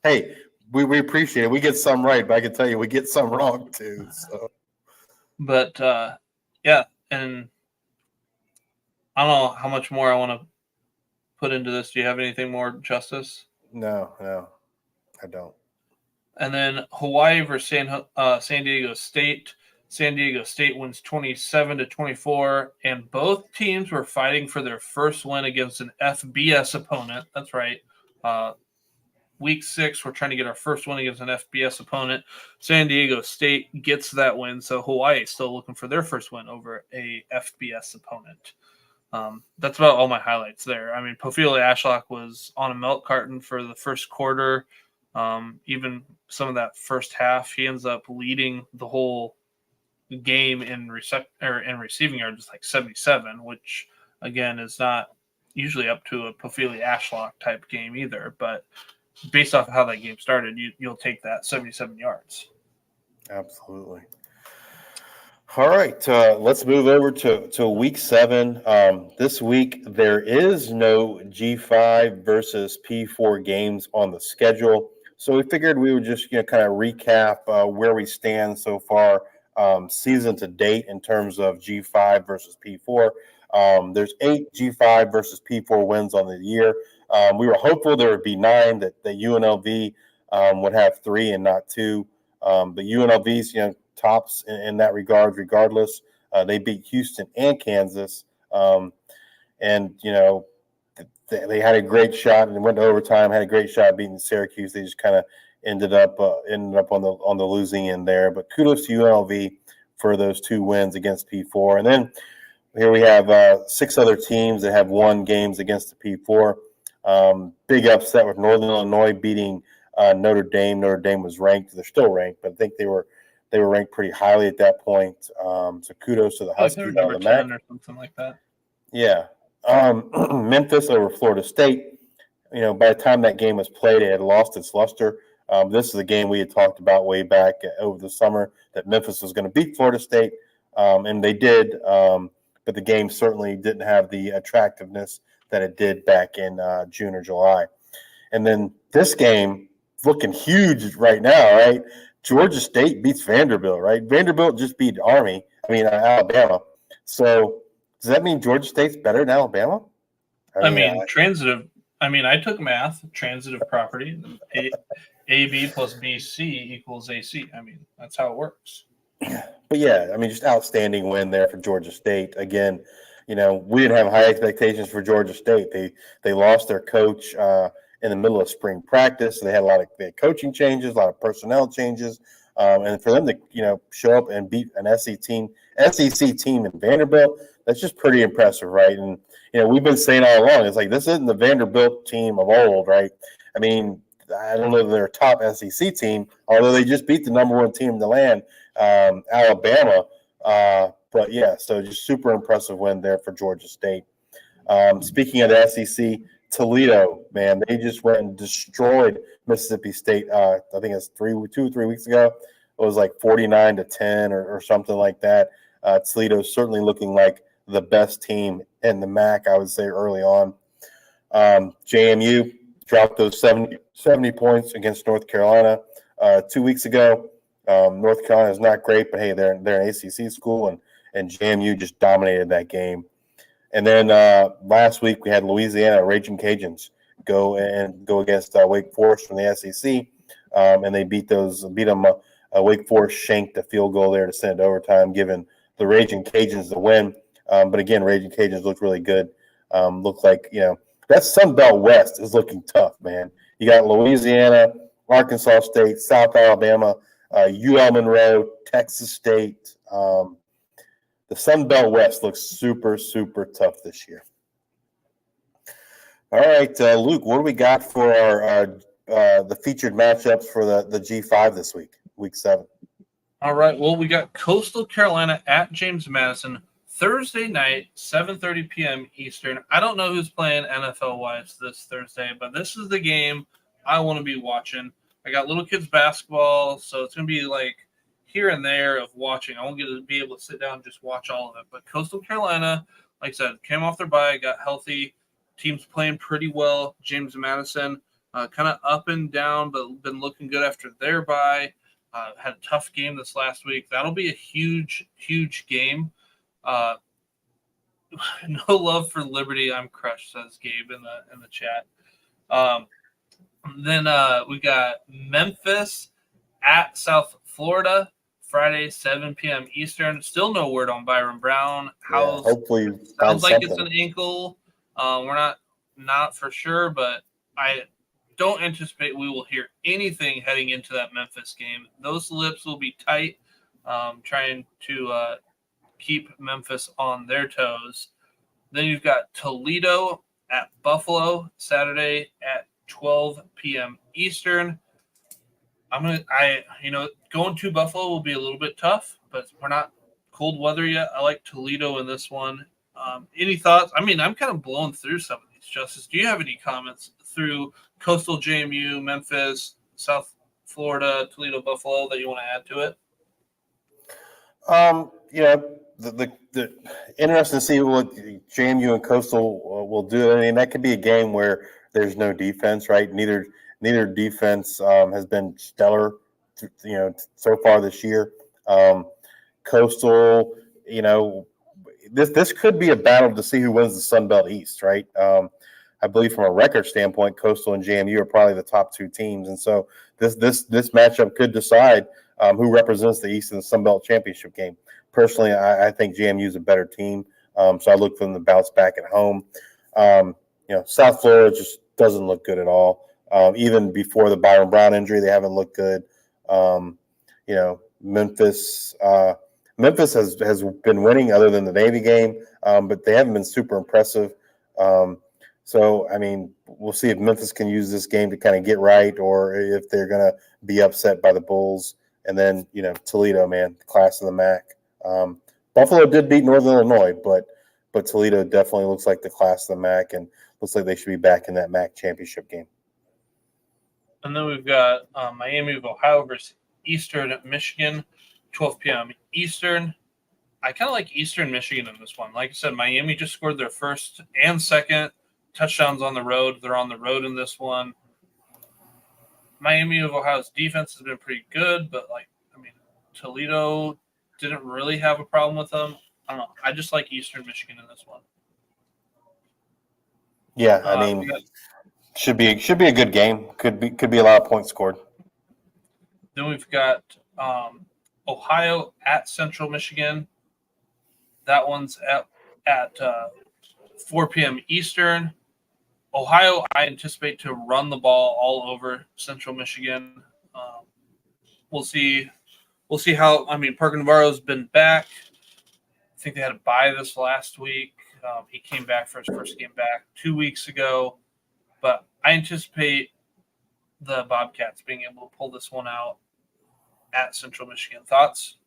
hey, we appreciate it. We get some right, but I can tell you we get some wrong too. So, but yeah, and I don't know how much more I want to put into this. Do you have anything more, Justice? No, I don't. And then Hawaii versus San Diego State. San Diego State wins 27-24, and both teams were fighting for their first win against an FBS opponent. That's right. Week 6, we're trying to get our first win against an FBS opponent. San Diego State gets that win, so Hawaii is still looking for their first win over a FBS opponent. That's about all my highlights there. I mean, Pofile Ashlock was on a milk carton for the first quarter. Even some of that first half, he ends up leading the whole game in receiving yards, like 77, which again is not usually up to a Pofile Ashlock type game either. But based off of how that game started, you'll take that 77 yards. Absolutely. All right, let's move over to week 7. This week there is no G5 versus P4 games on the schedule, so we figured we would just kind of recap where we stand so far season to date in terms of G5 versus P4. There's 8 G5 versus P4 wins on the year. We were hopeful there would be 9, that UNLV would have 3 and not 2. But UNLV's, tops in that regard, regardless. They beat Houston and Kansas. And, they had a great shot and went to overtime, had a great shot beating Syracuse. They just kind of ended up on the losing end there. But kudos to UNLV for those 2 wins against P4. And then here we have 6 other teams that have won games against the P4. Big upset with Northern Illinois beating Notre Dame. Notre Dame was ranked. They're still ranked, but I think they were ranked pretty highly at that point. So kudos to the Huskies on the MAC. Or something like that. Yeah. Memphis over Florida State. By the time that game was played, it had lost its luster. This is a game we had talked about way back over the summer that Memphis was going to beat Florida State, and they did. But the game certainly didn't have the attractiveness that it did back in June or July. And then this game looking huge right now, right? Georgia State beats Vanderbilt, right? Vanderbilt just beat Alabama. So does that mean Georgia State's better than Alabama? Transitive. I took math, transitive property. AB plus BC equals AC. That's how it works. But yeah, just outstanding win there for Georgia State. Again, we didn't have high expectations for Georgia State. They lost their coach in the middle of spring practice. They had a lot of coaching changes, a lot of personnel changes. And for them to, show up and beat an SEC team in Vanderbilt, that's just pretty impressive, right? And, we've been saying all along, it's like this isn't the Vanderbilt team of old, right? I mean, I don't know if they're a top SEC team, although they just beat the number one team in the land, Alabama. But, yeah, so just super impressive win there for Georgia State. Speaking of the SEC, Toledo, man, they just went and destroyed Mississippi State. I think it's 3 weeks ago. It was like 49-10 or something like that. Toledo certainly looking like the best team in the MAC, I would say, early on. JMU dropped those 70 points against North Carolina 2 weeks ago. North Carolina is not great, but hey, they're an ACC school, and JMU just dominated that game. And then last week we had Louisiana Raging Cajuns go against Wake Forest from the SEC, and they beat them. Wake Forest shanked a field goal there to send it to overtime, giving the Raging Cajuns the win. But again, Raging Cajuns looked really good. Look like that Sun Belt West is looking tough, man. You got Louisiana, Arkansas State, South Alabama, UL Monroe, Texas State. The Sun Belt West looks super, super tough this year. All right, Luke, what do we got for our the featured matchups for the G5 this week, week 7? All right, well, we got Coastal Carolina at James Madison Thursday night, 7:30 p.m. Eastern. I don't know who's playing NFL-wise this Thursday, but this is the game I want to be watching. I got little kids basketball, so it's going to be like here and there of watching. I won't get to be able to sit down and just watch all of it. But Coastal Carolina, like I said, came off their bye, got healthy. Team's playing pretty well. James Madison, kind of up and down, but been looking good after their bye. Had a tough game this last week. That'll be a huge, huge game. No love for Liberty. I'm crushed, says Gabe in the chat. Then we got Memphis at South Florida. Friday, 7 p.m. Eastern. Still no word on Byron Brown. Hopefully, sounds like it's an ankle. We're not for sure, but I don't anticipate we will hear anything heading into that Memphis game. Those lips will be tight, trying to keep Memphis on their toes. Then you've got Toledo at Buffalo Saturday at 12 p.m. Eastern. Going to Buffalo will be a little bit tough, but we're not cold weather yet. I like Toledo in this one. Any thoughts? I mean, I'm kind of blown through some of these. Justice, do you have any comments through Coastal, JMU, Memphis, South Florida, Toledo, Buffalo that you want to add to it? The interesting to see what JMU and Coastal will do. I mean, that could be a game where there's no defense, right? Neither defense has been stellar, so far this year. Coastal, this could be a battle to see who wins the Sun Belt East, right? I believe from a record standpoint, Coastal and JMU are probably the top two teams, and so this matchup could decide who represents the East in the Sun Belt championship game. Personally, I think JMU is a better team, so I look for them to bounce back at home. South Florida just doesn't look good at all. Even before the Byron Brown injury, they haven't looked good. Memphis has been winning other than the Navy game, but they haven't been super impressive. So, I mean, we'll see if Memphis can use this game to kind of get right or if they're going to be upset by the Bulls. And then, Toledo, man, class of the MAC. Buffalo did beat Northern Illinois, but Toledo definitely looks like the class of the MAC and looks like they should be back in that MAC championship game. And then we've got Miami of Ohio versus Eastern Michigan, 12 p.m. Eastern. I kind of like Eastern Michigan in this one. Like I said, Miami just scored their first and second touchdowns on the road. They're on the road in this one. Miami of Ohio's defense has been pretty good, but Toledo didn't really have a problem with them. I don't know. I just like Eastern Michigan in this one. Yeah, should be a good game. Could be a lot of points scored. Then we've got Ohio at Central Michigan. That one's at 4 p.m. Eastern. Ohio, I anticipate to run the ball all over Central Michigan. We'll see we'll see how. I mean, Parker Navarro's been back. I think they had a bye this last week. He came back for his first game back 2 weeks ago. But I anticipate the Bobcats being able to pull this one out at Central Michigan. Thoughts?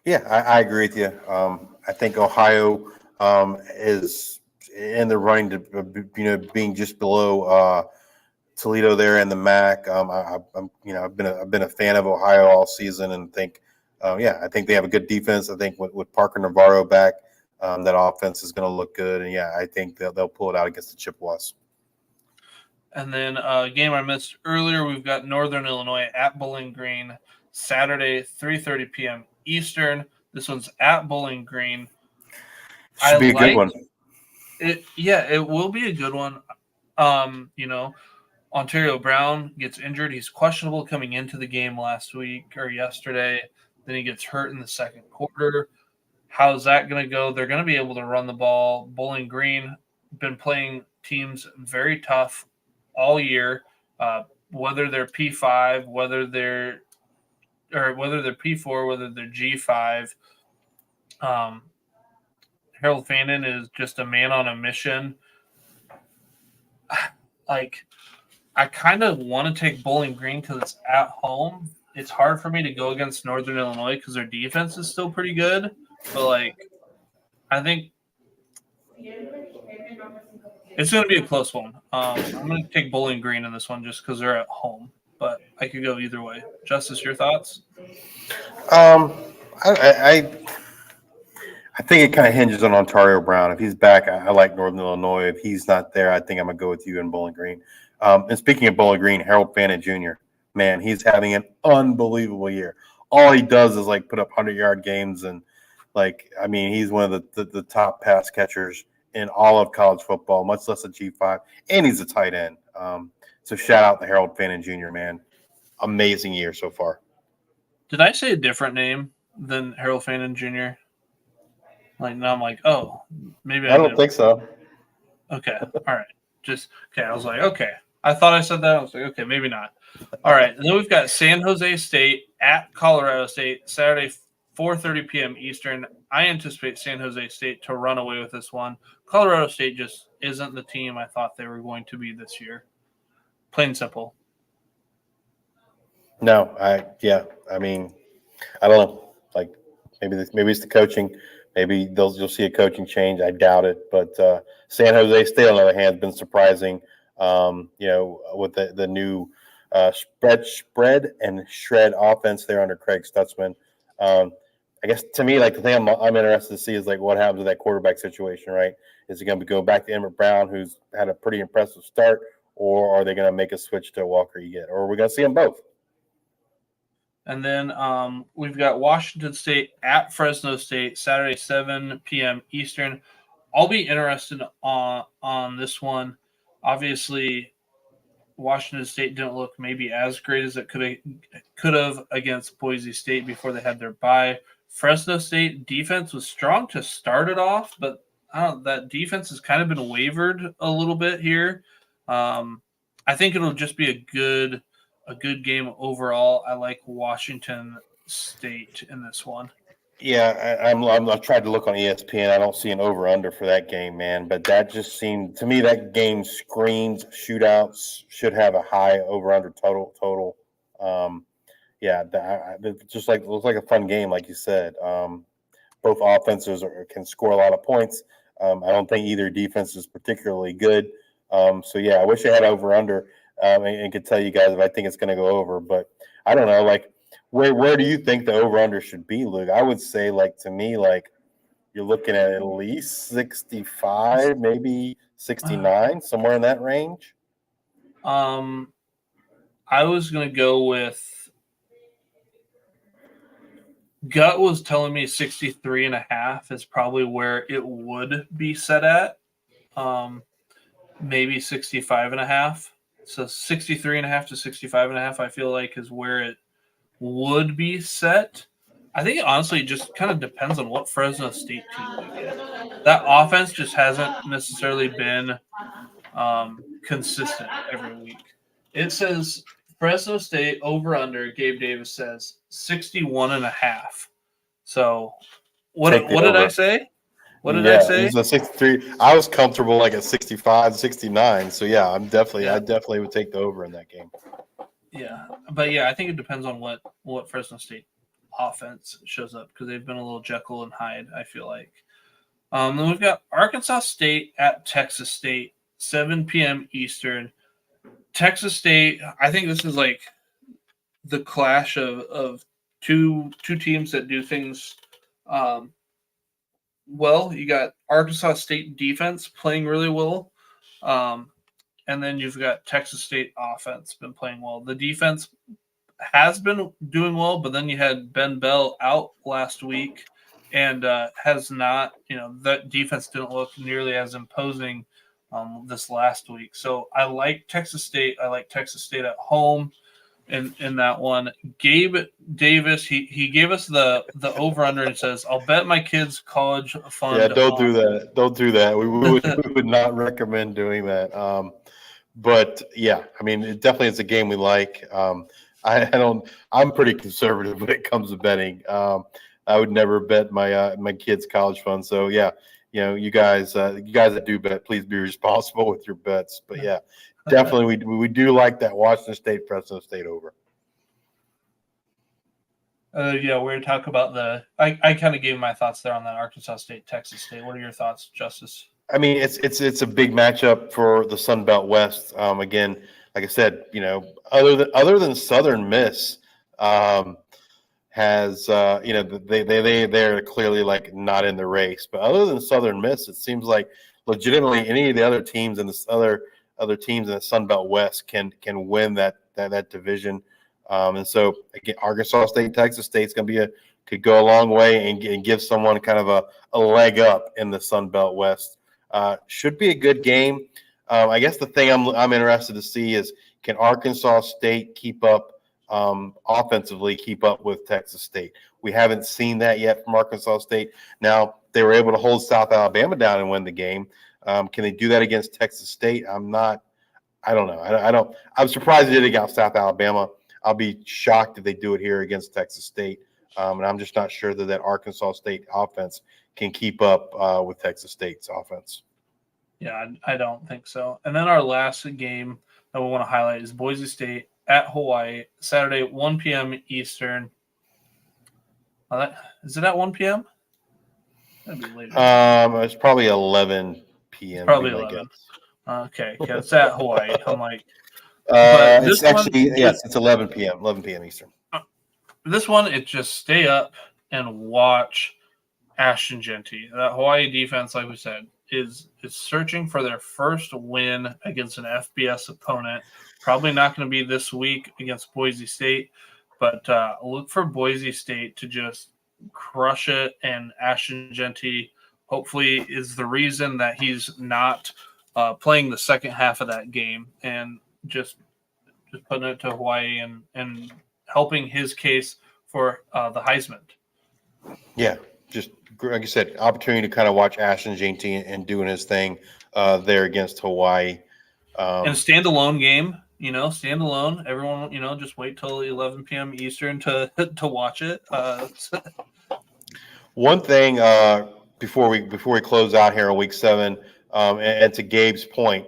Yeah, I agree with you. I think Ohio is in the running to being just below Toledo there in the MAC. I've been a fan of Ohio all season and think I think they have a good defense. I think with Parker Navarro back, that offense is going to look good. And I think they'll pull it out against the Chippewas. And then a game I missed earlier, we've got Northern Illinois at Bowling Green, Saturday, 3:30 p.m. Eastern. This one's at Bowling Green. Should be a good one. It will be a good one. Ontario Brown gets injured. He's questionable coming into the game yesterday. Then he gets hurt in the second quarter. How's that going to go? They're going to be able to run the ball. Bowling Green been playing teams very tough all year, whether they're P5, whether they're P4, whether they're G5. Harold Fannin is just a man on a mission. I kind of want to take Bowling Green because it's at home. It's hard for me to go against Northern Illinois because their defense is still pretty good. But, I think it's going to be a close one. I'm going to take Bowling Green in this one just because they're at home. But I could go either way. Justice, your thoughts? I think it kind of hinges on Ontario Brown. If he's back, I like Northern Illinois. If he's not there, I think I'm going to go with you in Bowling Green. And speaking of Bowling Green, Harold Fannin Jr., man, he's having an unbelievable year. All he does is put up 100-yard games. And he's one of the top pass catchers in all of college football, much less a G5. And he's a tight end. So shout out to Harold Fannin Jr., man. Amazing year so far. Did I say a different name than Harold Fannin Jr.? Now I'm like, oh, maybe I don't think so. Okay. All right. I was like, okay. I thought I said that. I was like, okay, maybe not. All right. And then we've got San Jose State at Colorado State, Saturday, 4:30 p.m. Eastern. I anticipate San Jose State to run away with this one. Colorado State just isn't the team I thought they were going to be this year. Plain and simple. No, I don't know. Maybe it's the coaching. Maybe you'll see a coaching change. I doubt it. But San Jose State, on the other hand, has been surprising. With the new spread and shred offense there under Craig Stutzman. I guess to me, the thing I'm interested to see is what happens with that quarterback situation, right? Is it going to go back to Emmett Brown, who's had a pretty impressive start, or are they going to make a switch to Walker Yet, or are we going to see them both? And then we've got Washington State at Fresno State, Saturday, 7 p.m. Eastern. I'll be interested on this one. Obviously, Washington State didn't look maybe as great as it could have against Boise State before they had their bye. Fresno State defense was strong to start it off, but that defense has kind of been wavered a little bit here. I think it'll just be a good game overall. I like Washington State in this one. Yeah, I've tried to look on ESPN. I don't see an over/under for that game, man. But that just seemed to me that game screams shootouts. Should have a high over/under total. It just looks like a fun game, like you said. Both offenses can score a lot of points. I don't think either defense is particularly good. I wish I had over/under. And could tell you guys if I think it's going to go over, but I don't know. Where do you think the over/under should be, Luke? I would say, to me, you're looking at least 65, maybe 69, somewhere in that range. I was going to go with gut was telling me 63.5 is probably where it would be set at. Maybe 65.5. So 63.5 to 65.5, I feel like, is where it would be set. I think honestly it just kind of depends on what Fresno State team we get. That offense just hasn't necessarily been consistent every week. It says Fresno State over/under. Gabe Davis says 61.5. So what did I say? What did I say? It was a 63. I was comfortable like at 65, 69. So yeah, I definitely would take the over in that game. Yeah, but I think it depends on what Fresno State offense shows up, because they've been a little Jekyll and Hyde, I feel like. Then we've got Arkansas State at Texas State, 7 p.m. Eastern. Texas State, I think this is like the clash of two teams that do things well. You got Arkansas State defense playing really well, and then you've got Texas State offense been playing well. The defense has been doing well, but then you had Ben Bell out last week and has not, that defense didn't look nearly as imposing this last week. So I like Texas State. I like Texas State at home in that one. Gabe Davis, he gave us the over-under and says, I'll bet my kids' college fund. Yeah, don't do that. Don't do that. We would not recommend doing that. But yeah, I mean, it definitely is a game we like. I'm pretty conservative when it comes to betting. I would never bet my kids' college fund. So yeah, you guys that do bet, please be responsible with your bets. But yeah, definitely we do like that Washington State, Fresno State over. We're going to talk about I kind of gave my thoughts there on that Arkansas State, Texas State. What are your thoughts, Justice? I mean, it's a big matchup for the Sun Belt West. Again, like I said, other than Southern Miss, has they're clearly like not in the race. But other than Southern Miss, it seems like legitimately any of the other teams and the other teams in the Sun Belt West can win that division. And so again, Arkansas State, Texas State is going to could go a long way and give someone kind of a leg up in the Sun Belt West. Should be a good game. I guess the thing I'm interested to see is, can Arkansas State keep up offensively, keep up with Texas State? We haven't seen that yet from Arkansas State. Now, they were able to hold South Alabama down and win the game. Can they do that against Texas State? I don't know. I'm surprised they did it against South Alabama. I'll be shocked if they do it here against Texas State. And I'm just not sure that Arkansas State offense can keep up with Texas State's offense. Yeah, I don't think so. And then our last game that we want to highlight is Boise State at Hawaii, Saturday, 1 p.m. Eastern. Is it at 1 p.m.? That'd be later. It's probably 11 p.m. Probably 11. Okay, yeah, it's at Hawaii. I'm like, it's 11 p.m. 11 p.m. Eastern. This one, it's just stay up and watch Ashton Jeanty. That Hawaii defense, like we said, is searching for their first win against an FBS opponent. Probably not going to be this week against Boise State, but look for Boise State to just crush it. And Ashton Jeanty hopefully is the reason that he's not playing the second half of that game, and just putting it to Hawaii and helping his case for the Heisman. Yeah, just like you said, opportunity to kind of watch Ashton Jeanty and doing his thing there against Hawaii. And a standalone game, standalone. Everyone, just wait till 11 p.m. Eastern to watch it. One thing before we close out here on week 7, and to Gabe's point,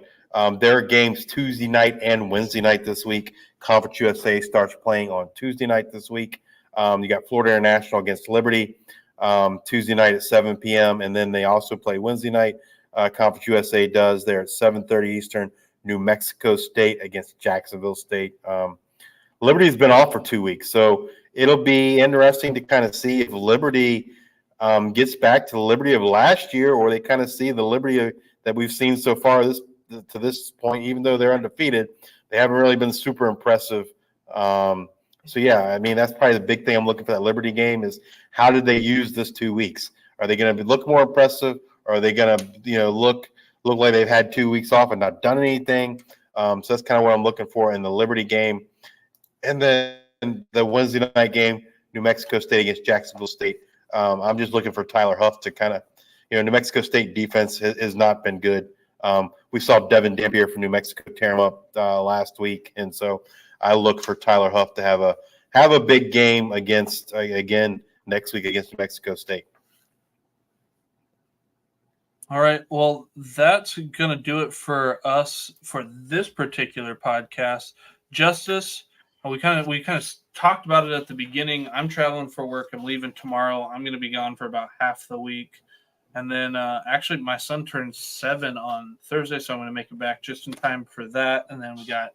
there are games Tuesday night and Wednesday night this week. Conference USA starts playing on Tuesday night this week. You got Florida International against Liberty Tuesday night at 7 p.m. And then they also play Wednesday night. Conference USA does there at 7:30 Eastern. New Mexico State against Jacksonville State. Liberty's been off for 2 weeks, so it'll be interesting to kind of see if Liberty gets back to the Liberty of last year, or they kind of see the Liberty that we've seen so far to this point. Even though they're undefeated, they haven't really been super impressive. So yeah, I mean, that's probably the big thing I'm looking for that Liberty game is, how did they use this 2 weeks? Are they going to look more impressive, or are they going to look like they've had 2 weeks off and not done anything? So that's kind of what I'm looking for in the Liberty game. And then the Wednesday night game, New Mexico State against Jacksonville State. I'm just looking for Tyler Huff to kind of, New Mexico State defense has not been good. We saw Devin Dampier from New Mexico tear him up last week. And so I look for Tyler Huff to have a big game against again next week against New Mexico State. All right. Well, that's going to do it for us for this particular podcast. Justice, we kind of talked about it at the beginning. I'm traveling for work. I'm leaving tomorrow. I'm going to be gone for about half the week. And then actually my son turns 7 on Thursday, so I'm going to make it back just in time for that. And then we got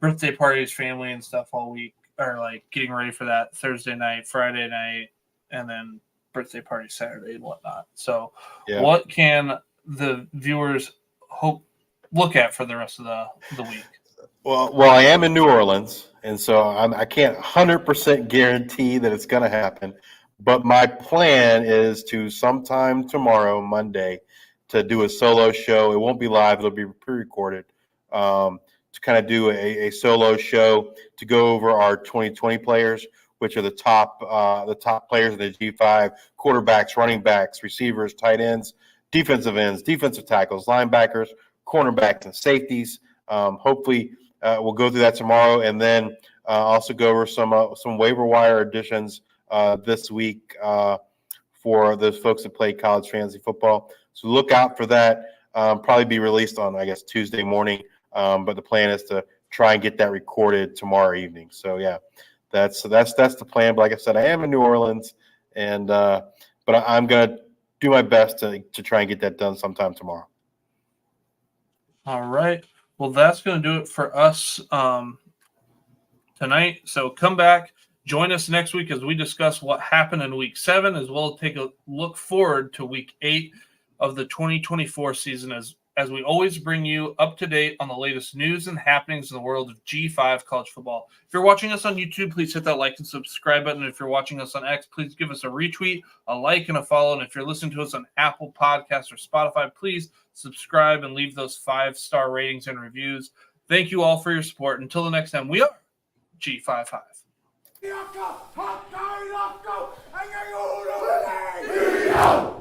birthday parties, family and stuff all week, or like getting ready for that Thursday night, Friday night, and then birthday party Saturday and whatnot. So what can the viewers look at for the rest of the week? Well, I am in New Orleans, and so I can't 100% guarantee that it's going to happen. But my plan is to sometime tomorrow, Monday, to do a solo show. It won't be live; it'll be pre-recorded. To kind of do a solo show to go over our 2020 players, which are the top players in the G5: quarterbacks, running backs, receivers, tight ends, defensive tackles, linebackers, cornerbacks, and safeties. Hopefully, we'll go through that tomorrow, and then also go over some waiver wire additions this week for those folks that play college fantasy football. So look out for that. Probably be released on, I guess, Tuesday morning. But the plan is to try and get that recorded tomorrow evening. So yeah, that's the plan. But like I said, I am in New Orleans, and but I'm gonna do my best to try and get that done sometime tomorrow. All right. Well, that's going to do it for us tonight. So come back, join us next week as we discuss what happened in Week 7, as well as take a look forward to Week 8 of the 2024 season as we always bring you up to date on the latest news and happenings in the world of G5 college football. If you're watching us on YouTube, please hit that like and subscribe button. If you're watching us on X, please give us a retweet, a like, and a follow. And if you're listening to us on Apple Podcasts or Spotify, please subscribe and leave those 5-star ratings and reviews. Thank you all for your support. Until the next time, we are G5 Hive.